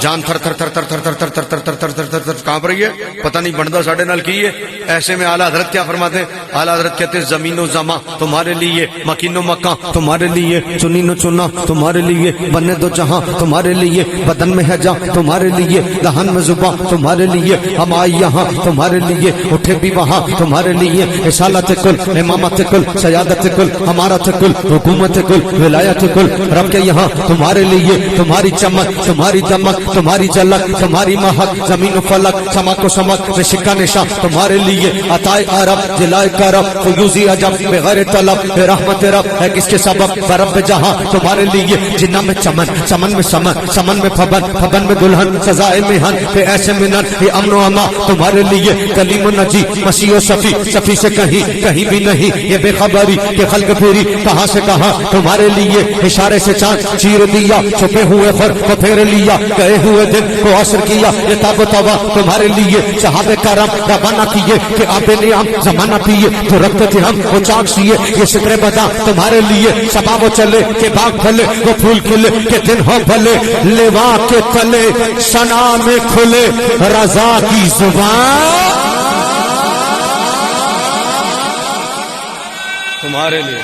جان تھر تھر تھر تھر تھر تھر تھر تھر تھر تھر تھر تھر تھر کانپ رہی ہے پتہ نہیں بندہ ساڑھے نال کی ہے. ایسے میں اعلیٰ حضرت کیا فرماتے ہیں؟ اعلیٰ حضرت کہتے ہیں زمین و زماں تمہارے لیے مکین و مکان تمہارے لیے چنین و چنا تمہارے لیے بنے دو جہاں تمہارے لیے بدن میں ہے جاں تمہارے لیے دہن میں زباں تمہارے لیے ہم آئی یہاں تمہارے لیے اٹھے بھی وہاں تمہارے لیے رسالت کل امامت کل سیادت کل امارت کل حکومت کل ولایت کل رب کے یہاں تمہارے لیے تمہاری چمک تمہاری دمک تمہاری جلک تمہاری مہک زمین و فلک سمک و سمک شکا نشاں تمہارے لیے عطائے عرب جلائے کرب فیوزی عجب بغیر طلب رحمت رب ہے کس کے سبب رب جہاں تمہارے لیے جنہ میں چمن چمن میں سمن سمن میں پھبن پھبن میں دلہن سزائے مہن پھر ایسے منن یہ امن و اما تمہارے لیے کلیم و نجی مسیح و صفی صفی سے کہیں کہیں بھی نہیں یہ بے خبری کہ خلق پھیری کہاں سے کہاں تمہارے لیے اشارے سے چاند چیر دیا چھپے ہوئے خر کو پھیر لیا گئے ہوئے دن کو عصر کیا یہ تاب و توبہ تمہارے لیے صحابہ کرام روانہ کیے کہ آپ نے ہم زمانہ پیے تو رکھتے تھے ہم وہ چاک سیے یہ شکر بدا تمہارے لیے سبا وہ چلے کہ باغ پھلے وہ پھول کھلے کہ دن ہو بھلے لیوا کے تلے سنا میں کھلے رضا کی زبان تمہارے لیے.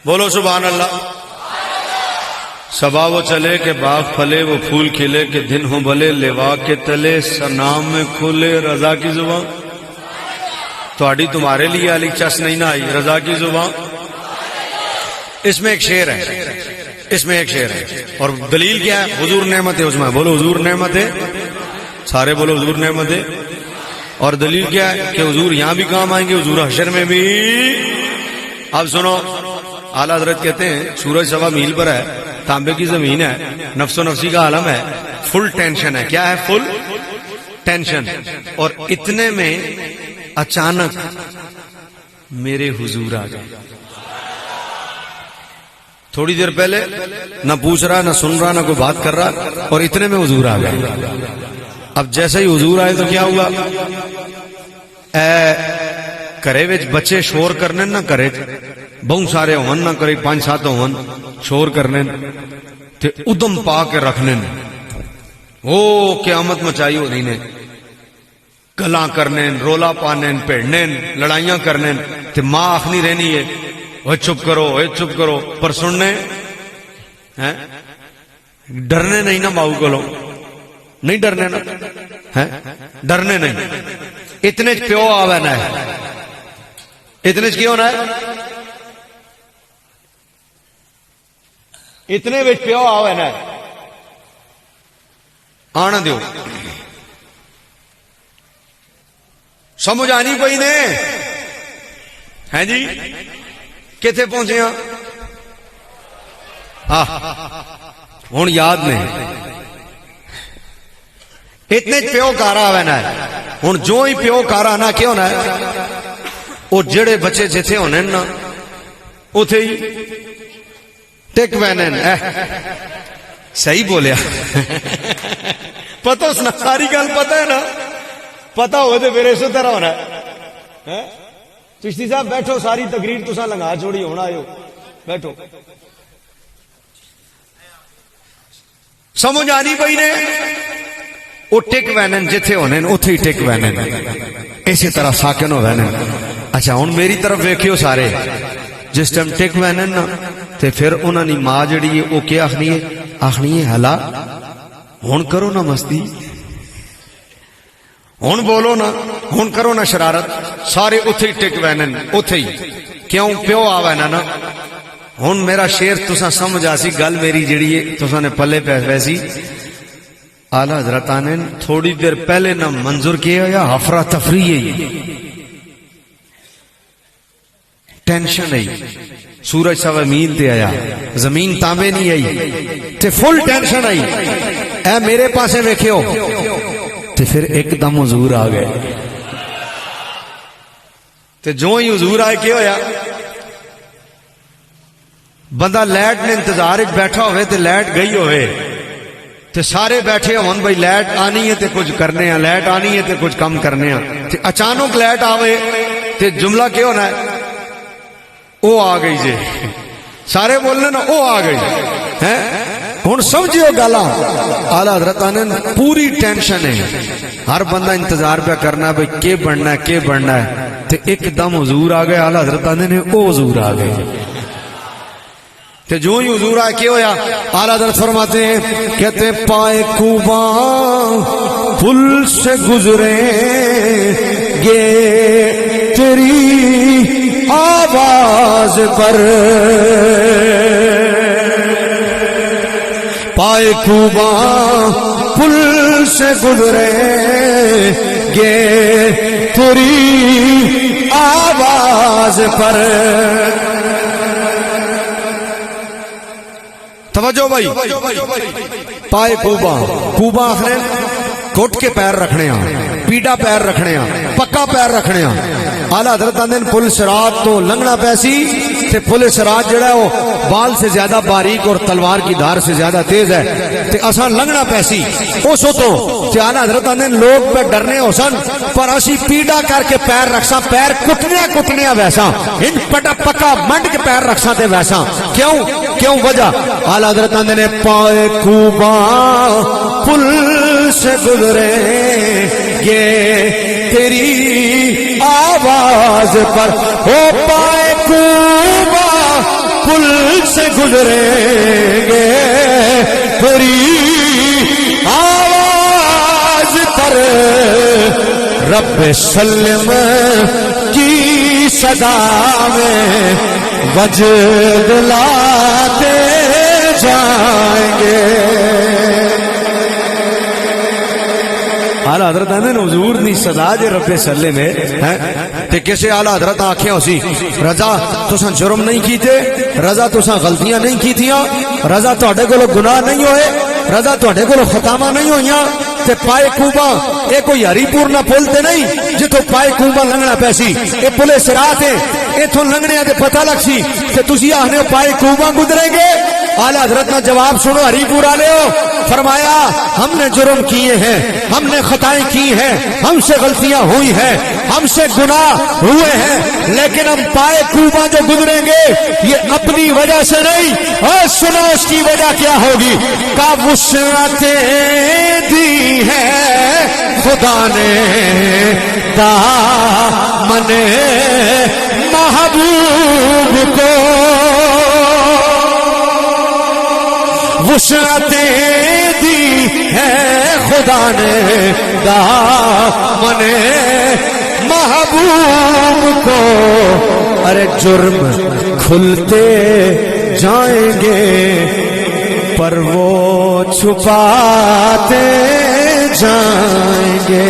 بولو سبحان اللہ. سبا وہ چلے کہ باغ پھلے وہ پھول کھلے کہ دن ہو بھلے لیوا کے تلے سنام میں کھلے رضا کی زبان. تھوڑی تمہارے لیے علی چس نہیں نہ آئی رضا کی زبان. اس میں ایک شعر ہے اس میں ایک شعر ہے اور دلیل کیا ہے؟ حضور نعمت عظما. بولو حضور نعمت ہے سارے بولو حضور نعمت ہے. اور دلیل کیا ہے کہ حضور یہاں بھی کام آئیں گے حضور حشر میں بھی. اب سنو اعلیٰ حضرت کہتے ہیں سورج سوا میل پر ہے تانبے کی زمین ہے نفس و نفسی کا عالم ہے فل ٹینشن ہے. کیا ہے؟ فل ٹینشن. اور اتنے میں اچانک میرے حضور آ گئے. تھوڑی دیر پہلے نہ پوچھ رہا نہ سن رہا نہ کوئی بات کر رہا اور اتنے میں حضور آ گئے. اب جیسے ہی حضور آئے تو کیا ہوا؟ کرے وچ بچے شور کرنے نہ کرے بہت سارے ہون نہ کرے 5-7 ہون شور کرنے تے ادم پا کے رکھنے او قیامت مچائی ہو رہی نے گلاں کرنے رولا پانے پیڑنے لڑائیاں کرنے تے ماں آخنی رہنی ہے وہ چپ کرو پر سننے ڈرنے نہیں نا باؤ کو لو نہیں ڈرنے نا ڈرنے نہیں. اتنے پیو آوے نا ہے اتنے کیوں ہونا ہے اتنے پیو آوے نا آنا دیو سمجھ آنی پئی نے ہیں جی کتنے پہنچے ہاں ہوں یاد نہیں اتنے پیو کارا آوے نا ہوں جو ہی پیو کارا نا کیوں ہونا ہے وہ جڑے بچے جتھے ہونے نا اتے ہی ٹک بہنے صحیح بولیا پتہ اس نا ساری گل پتہ ہے نا پتہ ہو تو پھر اسی طرح ہونا ہے. چشتی صاحب بیٹھو ساری تقریر تسا لنگا چھوڑی ہونا آئے بیٹھو سمجھ آنی پئی نے وہ ٹک وینن جتھے ہونے اتے ہی ٹک وینن اسی طرح ساکن ہو وینن. اچھا ہوں میری طرف ویکھیو سارے جس ٹائم ٹک وینن نا تے پھر انہوں نے ماں جڑی ہے وہ کیا آخنی ہے ہلا ہوں کرو نا مستی ہوں بولو نا ہوں کرو نا شرارت سارے اتے ہی ٹک وینن اتے ہی کیوں پیو آ وینا نا. ہوں میرا شیر تسا سمجھ آسی گل میری جڑی ہے تسا نے پلے پہ ویسی اعلی حضرت نے تھوڑی دیر پہلے نہ منظور کیا یا ہفرا تفری ٹینشن ہے سورج سوا میل تے آیا زمین تانبے نہیں آئی تے فل ٹینشن آئی اے میرے پاسے ویکھیو تے پھر ایک دم حضور آ گئے تے جو ہی حضور آئے کیا ہویا بندہ لائٹ نے انتظار بیٹھا ہوئے تے لائٹ گئی ہوئے تے سارے بیٹھے ہون بھائی لائٹ آنی ہے تے کچھ کرنے ہیں، لائٹ آنی ہے تے کچھ کم کرنے ہیں، تے اچانک لائٹ آوے تے جملہ کیا ہونا ہے؟ او آ گئی جی، سارے بولنے نا او آ گئی ہے۔ ہن سمجھیو گالا اعلیٰ حضرت نے پوری ٹینشن ہے، ہر بندہ انتظار پہ کرنا بھائی کے بننا ہے کے بننا ہے، تے ایک دم حضور آ گئے، اعلیٰ حضرت نے او حضور آ گئے، تے جو ہی حضور آئے کیا ہویا؟ اعلیٰ حضرت فرماتے ہیں، کہتے ہیں پائے کوباں پل سے گزرے گے تیری آواز پر، پائے کوباں پل سے گزرے گے تیری آواز پر۔ توجہ بھائی، پائے کوباں، کوباں آخر گھٹ کے پیر رکھنے ہیں، پیڈا پیر رکھنے ہیں، پکا پیر رکھنے ہیں۔ اعلیٰ حضرت آندن پل صراط تو لنگنا پیسی تے پل صراط جڑا ہے وہ بال سے زیادہ باریک اور تلوار کی دھار سے زیادہ تیز ہے، تے اساں لنگنا پیسی اس تو تے اعلیٰ حضرت آندن لوگ پہ ڈرنے ہو سن پر اسی پیڈا کر کے پیر رکھساں، پیر کٹنیا ویسا ان پٹا پکا منڈ کے پیر رکھساں تے ویسا، کیوں وجہ؟ اعلیٰ حضرت آندن نے پائے کوباں پل سے گزرے گے تیری آواز پر، ہو پائے کوباں پل سے گزرے گے تیری آواز پر، رب سلم کی صدا میں وجد لاتے جائیں گے۔ اعلیٰ حضرت نے حضور نہیں صدا جے رب سلم ہے تے کسے اعلیٰ حضرت آنکھیں اسی رضا تساں جرم نہیں کیتے، رضا تساں غلطیاں نہیں کیتیاں، رضا تواڈے کولوں گناہ نہیں ہوئے، رضا تواڈے کولوں خطاواں نہیں ہوئیاں، تے پائے کوباں اے کوئی ہری پور نہ پل تے نہیں جتوں پائے کوباں لنگنا پیسی، اے پل صراط ہے، ایتھوں لنگنے تے پتہ لگ سی تے تسی آخنے ہو پائے کوباں گزرے گے۔ اعلیٰ حضرت نے جواب سنو ہری پور والے ہو، فرمایا ہم نے جرم کیے ہیں، ہم نے خطائیں کی ہیں، ہم سے غلطیاں ہوئی ہیں، ہم سے گناہ ہوئے ہیں، لیکن ہم پائے کوباں جو گزریں گے یہ اپنی وجہ سے نہیں، اور سنو اس کی وجہ کیا ہوگی؟ کا وسعتیں دی ہے خدا نے دامن محبوب کو، وسعتیں دی ہے خدا نے دامن محبوب کو، ارے جرم کھلتے جائیں گے پر وہ چھپاتے جائیں گے۔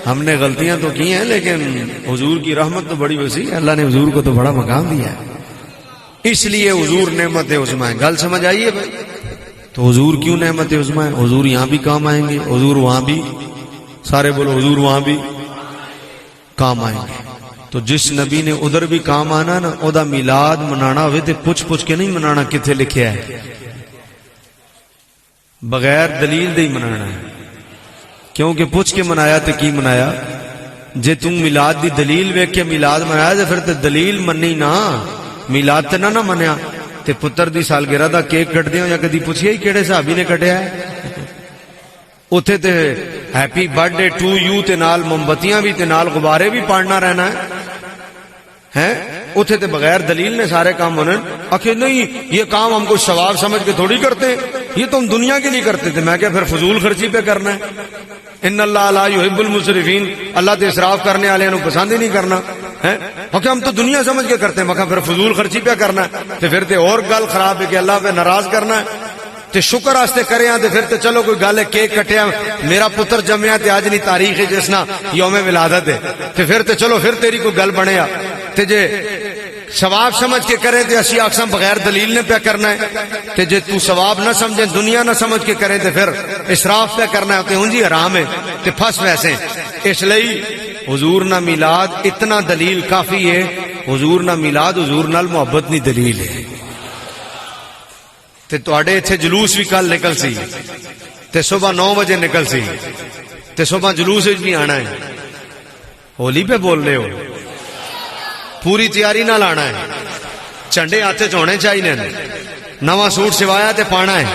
ہم نے غلطیاں تو کی ہیں لیکن حضور کی رحمت تو بڑی وسیع ہے، اللہ نے حضور کو تو بڑا مقام دیا ہے، اس لیے حضور نعمت عظمیٰ ہے۔ گل سمجھ آئیے بھائی؟ تو حضور کیوں نعمت عظمیٰ ہے؟ حضور یہاں بھی کام آئیں گے، حضور وہاں بھی، سارے بولو حضور وہاں بھی کام آئیں گے۔ تو جس نبی نے ادھر بھی کام آنا نا، او دا میلاد منانا ہوئے تے پوچھ کے نہیں منانا کتھے لکھیا ہے، بغیر دلیل دے ہی منانا ہے، کیونکہ پوچھ کے منایا تے کی منایا؟ جے تم میلاد دی دلیل ویکھ کے میلاد منایا تے پھر تے دلیل مننی نا، میلاد تے نہ منیا تے پتر دی سالگرہ دا کیک کٹ دیاں یا کدی پوچھیا ہی کیڑے صحابی نے کٹیا ہے؟ اوتھے تے happy birthday to you تے نال موم بتیاں بھی تے نال غبارے بھی پاڑنا رہنا ہے، اوتھے تے بغیر دلیل نے سارے کام ہونے، آخر نہیں یہ کام ہم کو ثواب سمجھ کے تھوڑی کرتے ہیں، یہ تو ہم دنیا کے لیے کرتے تھے۔ میں کہا پھر فضول خرچی پہ کرنا ہے، ان اللہ لا یحب المسرفین، اللہ تے اسراف کرنے والے نو پسند ہی نہیں کرنا ہے، اوکے ہم تو دنیا سمجھ کے کرتے ہیں، میں کہا پھر فضول خرچی پہ کرنا ہے، تے پھر تے اور گل خراب ہے کہ اللہ پہ ناراض کرنا ہے، تے شکر واسطے کرے ہاں تے پھر تے چلو کوئی گل ہے کیک کٹیا میرا پتر جمیا تے آج نہیں تاریخ ہے جسنا یوم ولادت ہے، تے پھر تے چلو پھر تیری کوئی گل بنیا، تے جے ثواب سمجھ کے کرے تے اسی آکساں بغیر دلیل نے پہ کرنا ہے، تے جے تو ثواب نہ سمجھے دنیا نہ سمجھ کے کرے تے پھر اسراف پہ کرنا ہے، تے ہنجی حرام ہے تے پھس ویسے۔ اس لئی حضور نہ میلاد اتنا دلیل کافی ہے حضور نہ میلاد حضور نال محبت نہیں دلیل ہے تے تواڈے ایتھے جلوس بھی کل نکل سی تے صبح 9 بجے نکل سی تے صبح جلوس وچ بھی آنا ہے ہولی پہ بول رہے ہو پوری تیاری نال آنا ہے جھنڈے ہاتھ چ ہونے چاہیے نواں سوٹ سوایا تے پانا ہے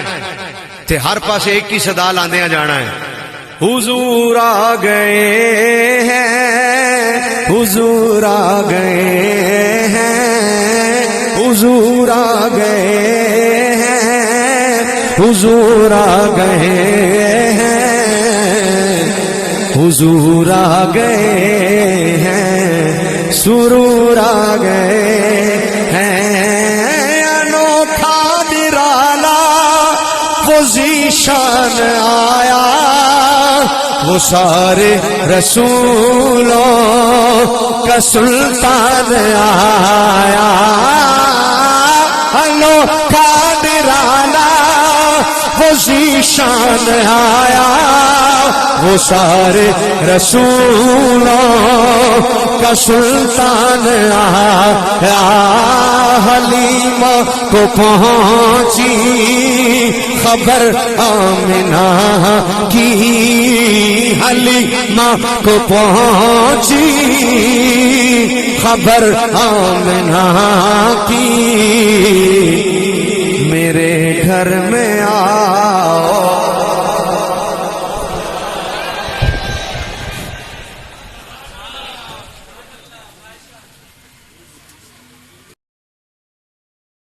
تے ہر پاسے ایک ہی صدا لاندیاں جانا ہے حضور آ گئے ہیں حضور آ گئے ہیں حضور آ گئے ہیں حضور آ گئے ہیں حضور آ گئے ہیں سرور آ گئے ہیں انوکھا نرالا وہ ذیشان آیا وہ سارے رسولوں کا سلطان آیا انوکھا نرالا وہ ذیشان آیا وہ سارے رسولوں کا سلطان آیا حلیمہ کو پہنچی خبر آمنہ کی حلیمہ کو پہنچی خبر آمنہ کی میرے گھر میں